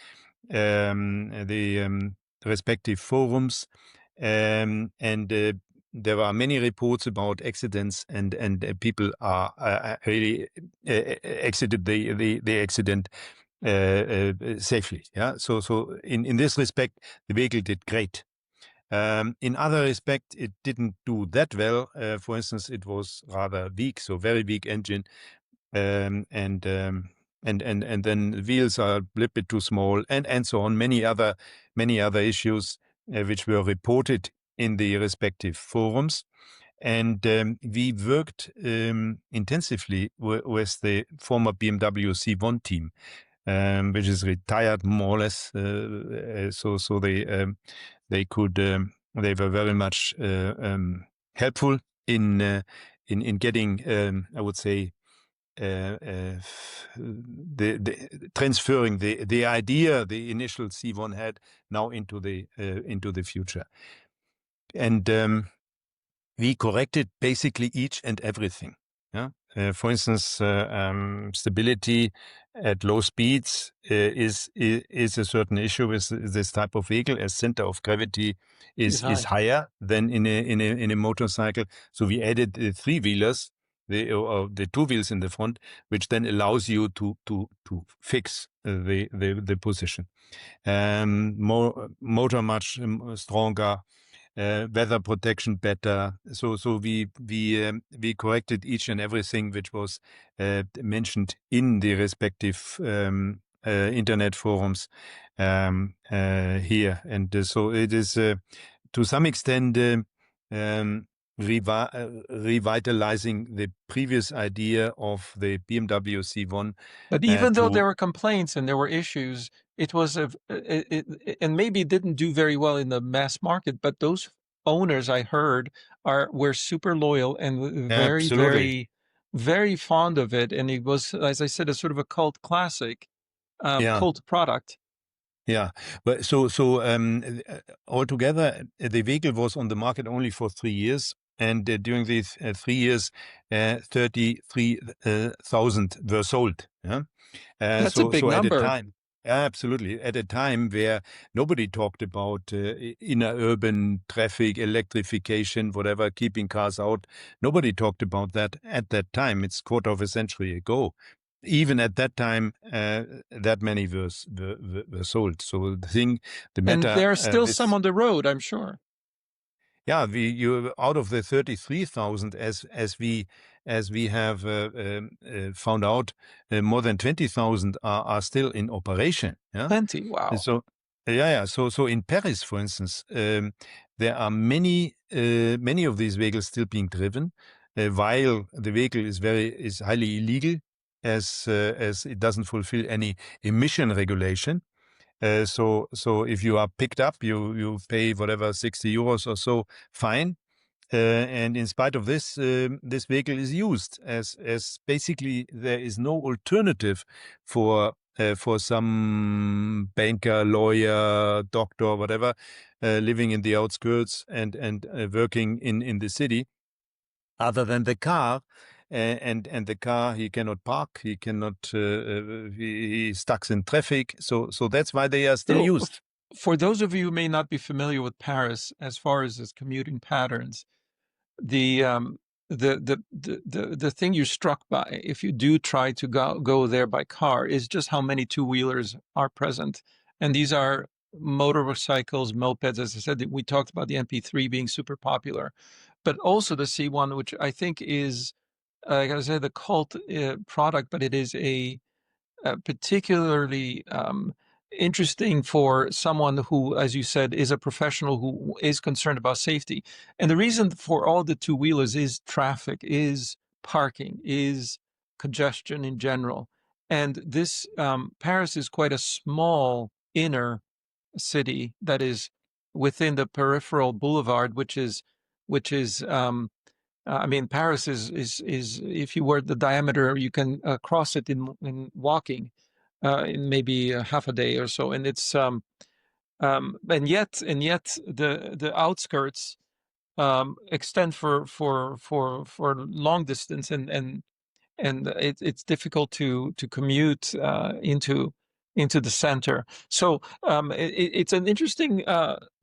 the respective forums, and there are many reports about accidents, and people are really exited the accident safely. Yeah, so in this respect, the vehicle did great. In other respect, it didn't do that well. For instance, it was rather weak, so very weak engine, and and then the wheels are a little bit too small, and so on. Many other issues which were reported in the respective forums. And we worked intensively with the former BMW C1 team, which is retired more or less. So they could they were very much helpful in getting I would say the transferring the idea the initial C1 had now into the future, and we corrected basically each and everything. Yeah. For instance, stability at low speeds is a certain issue with this type of vehicle, as center of gravity is higher than in a motorcycle. So we added the three-wheelers, the two wheels in the front, which then allows you to fix the position. Motor much stronger. Weather protection better. So we corrected each and everything which was mentioned in the respective internet forums here, and so it is to some extent revitalizing the previous idea of the BMW C1. But even though there were complaints and there were issues, it was and maybe it didn't do very well in the mass market, but those owners I heard were super loyal and very, very, very fond of it. And it was, as I said, a sort of a cult classic, cult product. Yeah, but so altogether, the vehicle was on the market only for 3 years, and during these 3 years, 33,000 were sold. Yeah, that's a big number. At a time, absolutely, at a time where nobody talked about inner urban traffic, electrification, whatever, keeping cars out. Nobody talked about that at that time. It's quarter of a century ago. Even at that time, that many were sold. So the matter, and there are still some on the road, I'm sure. Yeah, you out of the 33,000, as we have found out, more than 20,000 are still in operation. Yeah, plenty. Wow. So So in Paris, for instance, there are many of these vehicles still being driven, while the vehicle is highly illegal, as it doesn't fulfill any emission regulation. So if you are picked up, you pay whatever 60 euros or so fine, and in spite of this, this vehicle is used as basically there is no alternative for some banker, lawyer, doctor, whatever, living in the outskirts and working in the city, other than the car. And the car, he cannot park, he cannot, he's stuck in traffic. So that's why they are still used. For those of you who may not be familiar with Paris, as far as its commuting patterns, the thing you're struck by, if you do try to go there by car, is just how many two-wheelers are present. And these are motorcycles, mopeds. As I said, we talked about the MP3 being super popular, but also the C1, which I think is, I gotta say, the cult product, but it is a particularly interesting for someone who, as you said, is a professional who is concerned about safety. And the reason for all the two-wheelers is traffic, is parking, is congestion in general. And this Paris is quite a small inner city that is within the peripheral boulevard, which is I mean, Paris is if you were the diameter, you can cross it in walking in maybe half a day or so, and it's and yet the outskirts extend for long distance, and it's difficult to commute into the center. So it's an interesting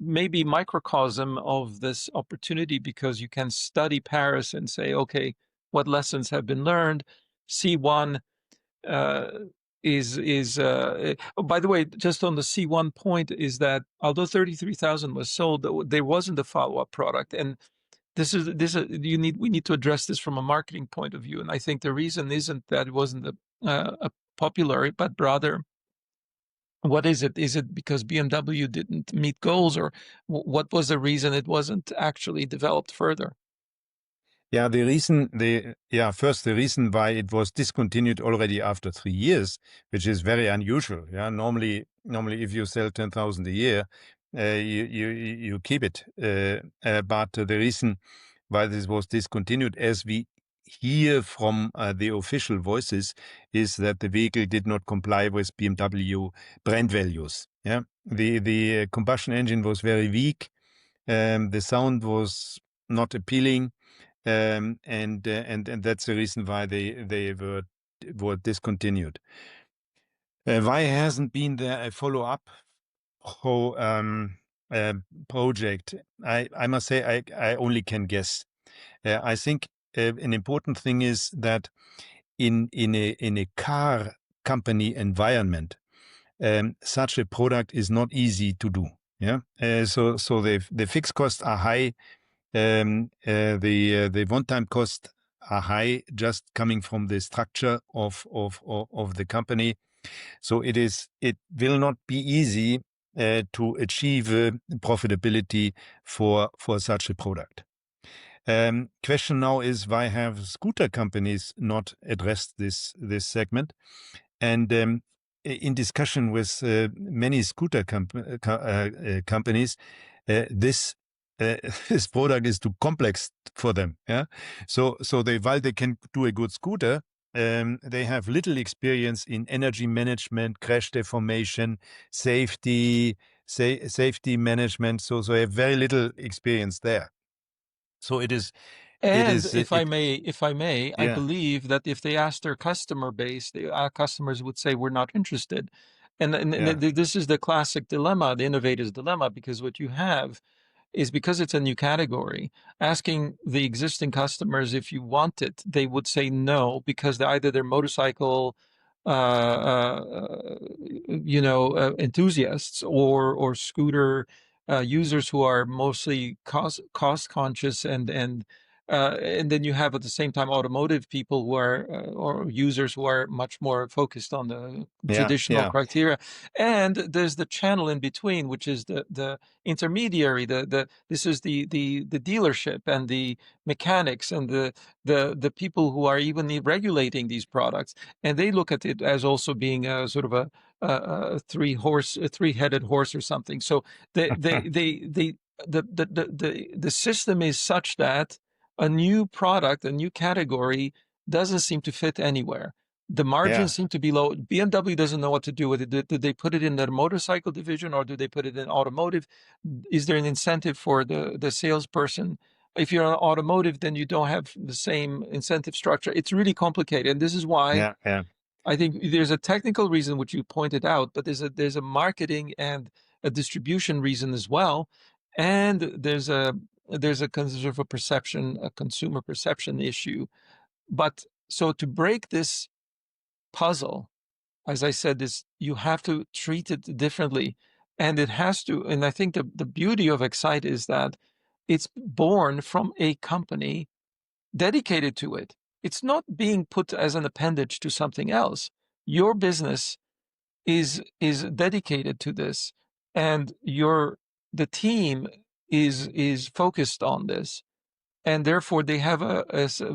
maybe microcosm of this opportunity, because you can study Paris and say, okay, what lessons have been learned? C1 by the way, just on the C1 point, is that although 33,000 was sold, there wasn't a follow-up product, and we need to address this from a marketing point of view. And I think the reason isn't that it wasn't a popular, but rather, what is it? Is it because BMW didn't meet goals, or what was the reason it wasn't actually developed further? Yeah, first the reason why it was discontinued already after 3 years, which is very unusual. Yeah, normally if you sell 10,000 a year, you keep it. But the reason why this was discontinued, as we hear from the official voices, is that the vehicle did not comply with BMW brand values. Yeah, the combustion engine was very weak. The sound was not appealing. And that's the reason why they were discontinued. Why hasn't been there a follow-up project? I must say I only can guess. I think an important thing is that in a car company environment, such a product is not easy to do. Yeah, so the fixed costs are high. The one-time costs are high, just coming from the structure of the company. So it will not be easy to achieve profitability for such a product. Question now is, why have scooter companies not addressed this segment? And in discussion with many scooter companies, this this product is too complex for them. Yeah, so while they can do a good scooter, they have little experience in energy management, crash deformation, safety management. So they have very little experience there. So it is. And if I may, I Yeah. believe that if they asked their customer base, our customers would say, we're not interested. And Yeah. this is the classic dilemma, the innovator's dilemma, because what you have is, because it's a new category, asking the existing customers if you want it, they would say no, because they're motorcycle enthusiasts, or scooter users who are mostly cost conscious, and then you have at the same time automotive people who are or users who are much more focused on the traditional criteria, and there's the channel in between, which is the intermediary. This is the dealership and the mechanics and the people who are even regulating these products, and they look at it as also being a sort of a three-headed horse or something. So the system is such that a new product, a new category, doesn't seem to fit anywhere. The margins seem to be low. BMW doesn't know what to do with it. Did they put it in their motorcycle division, or do they put it in automotive? Is there an incentive for the salesperson? If you're an automotive, then you don't have the same incentive structure. It's really complicated. And this is why I think there's a technical reason, which you pointed out, but there's a marketing and a distribution reason as well. And there's a consumer perception issue. But so to break this puzzle, as I said, you have to treat it differently, and it has to. And I think the beauty of XYTE is that it's born from a company dedicated to it. It's not being put as an appendage to something else. Your business is dedicated to this, and the team is focused on this, and therefore they have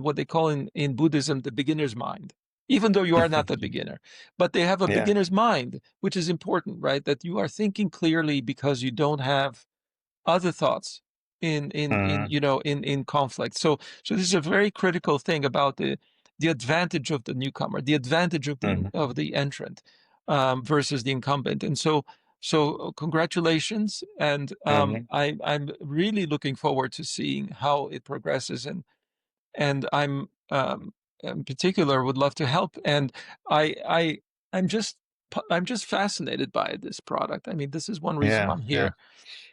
what they call in Buddhism the beginner's mind. Even though you are not the beginner, but they have a beginner's mind, which is important, right? That you are thinking clearly because you don't have other thoughts in conflict. So this is a very critical thing about the advantage of the newcomer, the advantage of the entrant versus the incumbent. And so congratulations, and I'm really looking forward to seeing how it progresses, and I'm in particular would love to help. And I'm just fascinated by this product. I mean, this is one reason I'm here.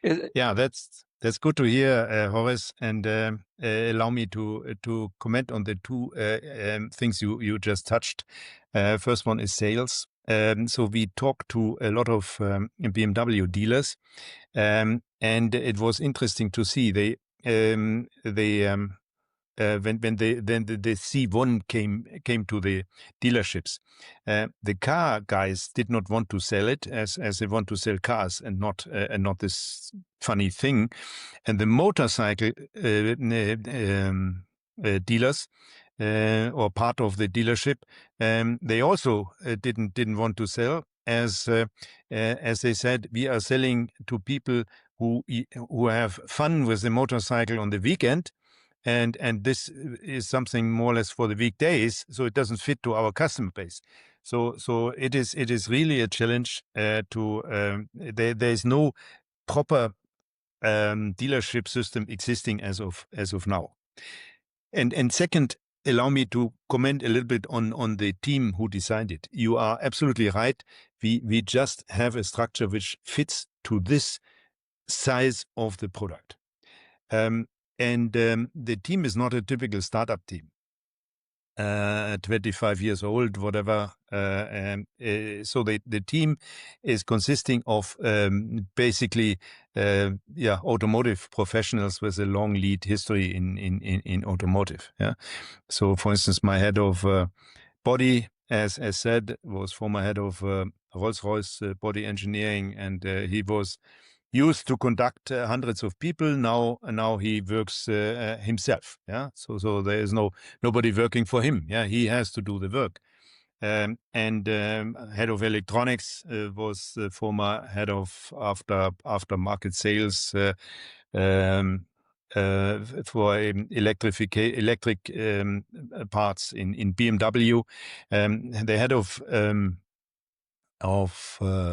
That's good to hear, Horace, and allow me to comment on the two things you just touched. First one is sales. So we talked to a lot of BMW dealers, and it was interesting to see they when the C1 came to the dealerships, the car guys did not want to sell it as they want to sell cars and not this funny thing, and the motorcycle dealers or part of the dealership, they also didn't want to sell as they said, we are selling to people who have fun with the motorcycle on the weekend, and this is something more or less for the weekdays, so it doesn't fit to our customer base. So it is really a challenge to there is no proper dealership system existing as of now. And second, allow me to comment a little bit on the team who designed it. You are absolutely right. We just have a structure which fits to this size of the product. The team is not a typical startup team. 25 years old, whatever. So the team is consisting of basically automotive professionals with a long lead history in automotive. Yeah. So, for instance, my head of body, as said, was former head of Rolls-Royce body engineering, and he was used to conduct hundreds of people. Now he works himself. Yeah, so there is nobody working for him. Yeah, he has to do the work. Head of electronics was the former head of aftermarket sales for electric parts in BMW. The head of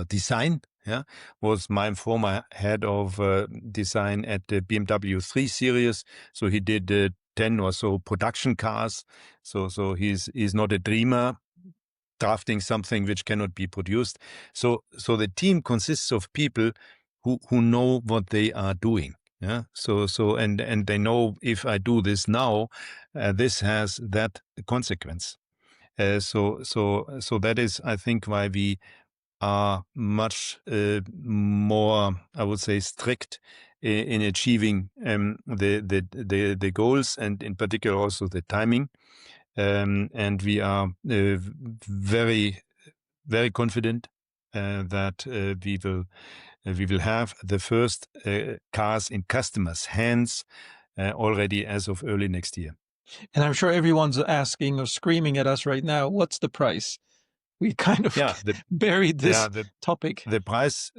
design, was my former head of design at the BMW 3 Series. So he did 10 or so production cars. So he's not a dreamer drafting something which cannot be produced. So the team consists of people who know what they are doing. Yeah. So and they know, if I do this now, this has that consequence. So that is, I think, why we are much more, I would say, strict in achieving the goals, and in particular also the timing. And we are very, very confident that we will have the first cars in customers' hands already as of early next year. And I'm sure everyone's asking or screaming at us right now, what's the price? We kind of buried this topic. The price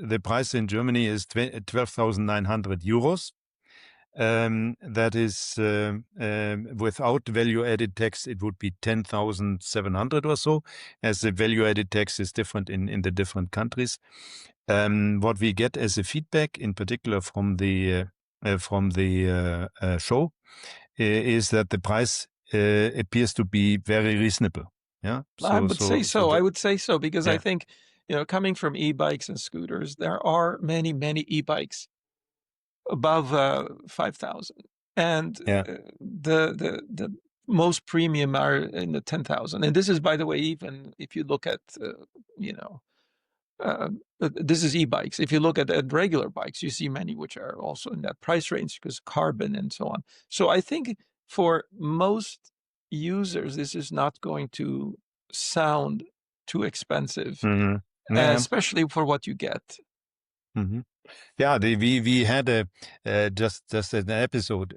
in Germany is 12,900 euros. That is without value-added tax, it would be 10,700 or so, as the value-added tax is different in the different countries. What we get as a feedback, in particular from the show, is that the price appears to be very reasonable. Yeah, I would say so. I would say so because I think, coming from e-bikes and scooters, there are many e-bikes above 5,000, and the most premium are in the 10,000. And this is, by the way, even if you look at this is e-bikes. If you look at regular bikes, you see many which are also in that price range because carbon and so on. So I think for most users, this is not going to sound too expensive, especially for what you get. Mm-hmm. Yeah, we had just an episode.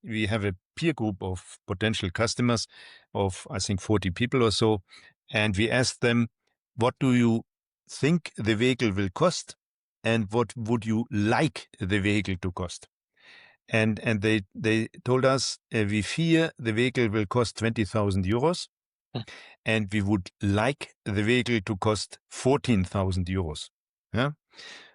We have a peer group of potential customers of, I think, 40 people or so, and we asked them, what do you think the vehicle will cost, and what would you like the vehicle to cost? And they told us, we fear the vehicle will cost 20,000 euros, and we would like the vehicle to cost 14,000 euros. Yeah.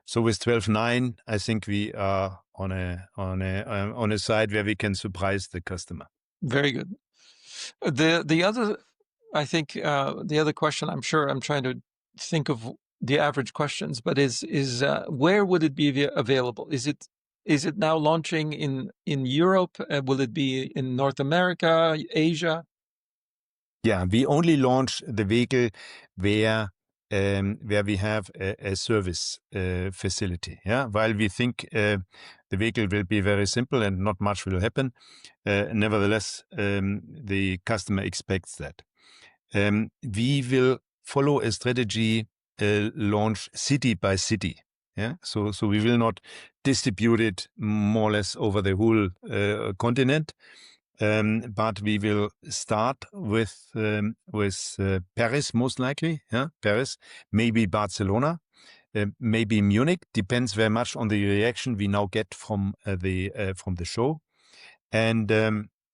So with 12.9, I think we are on a side where we can surprise the customer. Very good. The other, I think, the other question, I'm sure I'm trying to think of the average questions, but is where would it be available? Is it now launching in Europe? Will it be in North America, Asia? Yeah, we only launch the vehicle where where we have a service facility. Yeah, while we think the vehicle will be very simple and not much will happen, nevertheless, the customer expects that. We will follow a strategy launch city by city. Yeah, so we will not distribute it more or less over the whole continent, but we will start with Paris most likely. Yeah, Paris, maybe Barcelona, maybe Munich. Depends very much on the reaction we now get from the show, and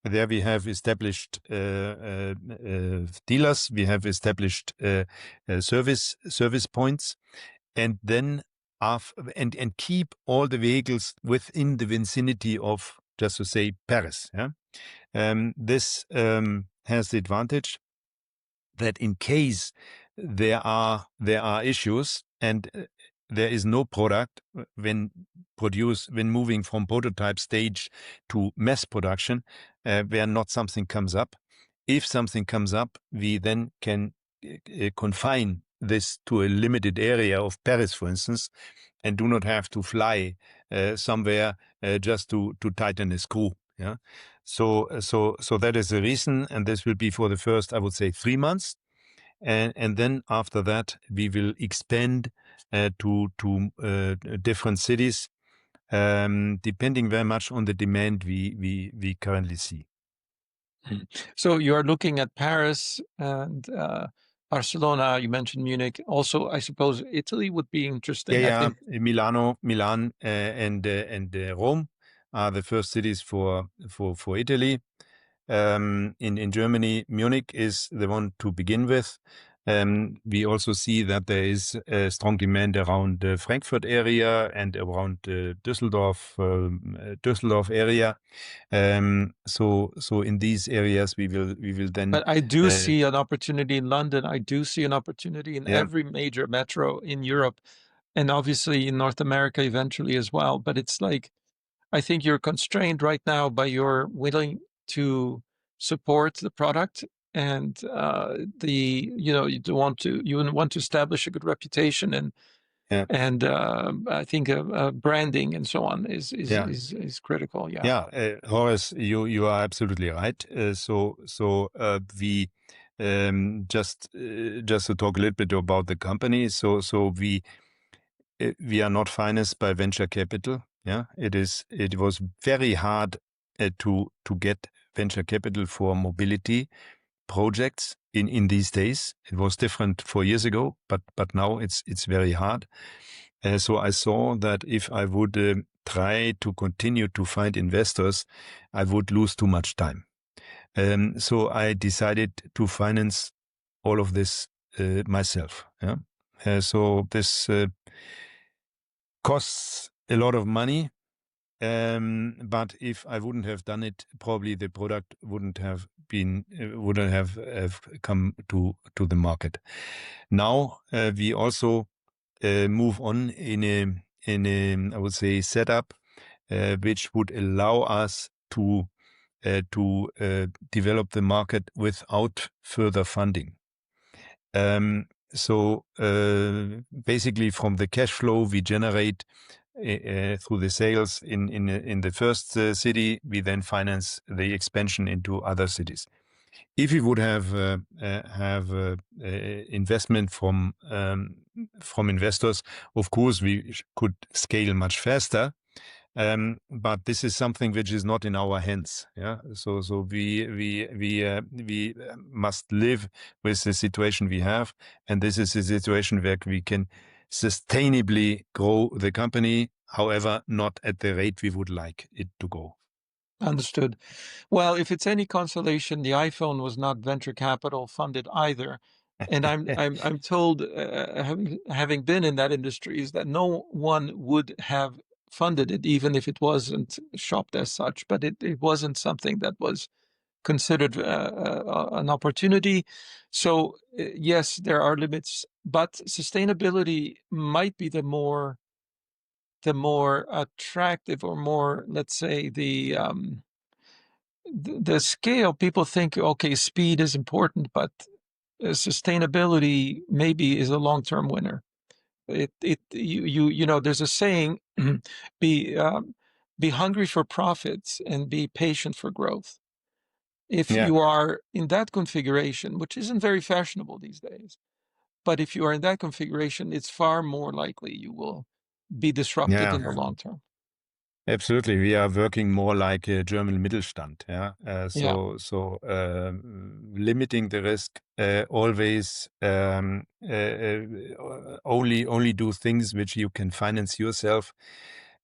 there we have established dealers. We have established service points, and then and keep all the vehicles within the vicinity of, just to say, Paris. Yeah, this has the advantage that in case there are issues and there is no product when moving from prototype stage to mass production, where not something comes up. If something comes up, we then can confine this to a limited area of Paris, for instance, and do not have to fly somewhere just to tighten a screw. Yeah, so that is the reason, and this will be for the first, I would say, 3 months. And then after that, we will expand to different cities, depending very much on the demand we currently see. So you are looking at Paris and Barcelona. You mentioned Munich. Also, I suppose Italy would be interesting. Yeah, I think Milan, and Rome are the first cities for Italy. In Germany, Munich is the one to begin with. We also see that there is a strong demand around the Frankfurt area and around Düsseldorf area. So in these areas, we will then. But I do see an opportunity in London. I do see an opportunity in every major metro in Europe, and obviously in North America eventually as well. But it's like, I think you're constrained right now by your willing to support the product and you want to establish a good reputation and I think branding and so on is critical. Yeah, Horace, you are absolutely right. So we just to talk a little bit about the company. So we are not financed by venture capital. Yeah, it was very hard to get venture capital for mobility projects in these days. It was different 4 years ago, but now it's very hard. So I saw that if I would try to continue to find investors, I would lose too much time. So I decided to finance all of this myself. Yeah. So this costs a lot of money. But if I wouldn't have done it, probably the product wouldn't have come to the market. Now we also move on in a I would say setup which would allow us to develop the market without further funding. So basically, from the cash flow we generate through the sales in the first city, we then finance the expansion into other cities. If we would have investment from investors, of course we could scale much faster. But this is something which is not in our hands. Yeah. So we must live with the situation we have, and this is a situation where we can sustainably grow the company, however, not at the rate we would like it to go. Understood. Well, if it's any consolation, the iPhone was not venture capital funded either. And I'm told, having been in that industry, is that no one would have funded it, even if it wasn't shopped as such. But it wasn't something that was considered an opportunity. So yes, there are limits, but sustainability might be the more attractive, or more, let's say, the scale. People think, okay, speed is important, but sustainability maybe is a long-term winner. You know, there's a saying, be hungry for profits and be patient for growth. If Yeah. you are in that configuration, which isn't very fashionable these days, but if you are in that configuration, it's far more likely you will be disrupted in the long term. Absolutely, we are working more like a German Mittelstand. Yeah, limiting the risk, always only do things which you can finance yourself.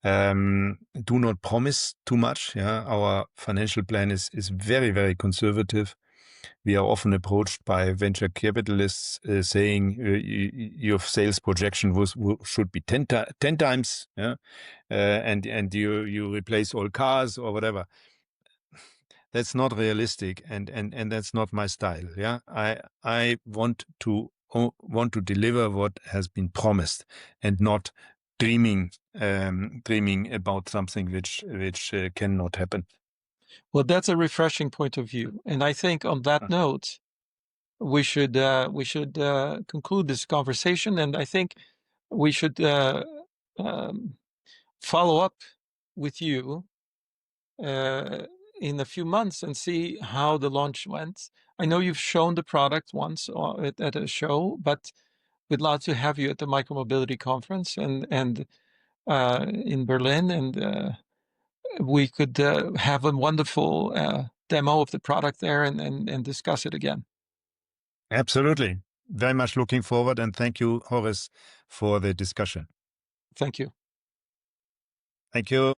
Do not promise too much. Yeah, our financial plan is very conservative. We are often approached by venture capitalists saying your sales projection should be 10 times. Yeah. And you replace all cars or whatever. That's not realistic, and that's not my style. Yeah, I want to deliver what has been promised, and not dreaming about something which cannot happen. Well, that's a refreshing point of view, and I think on that note, we should conclude this conversation, and I think we should follow up with you in a few months and see how the launch went. I know you've shown the product once at a show, but we'd love to have you at the Micromobility conference and in Berlin, and we could have a wonderful demo of the product there and discuss it again. Absolutely. Very much looking forward, and thank you, Horace, for the discussion. Thank you. Thank you.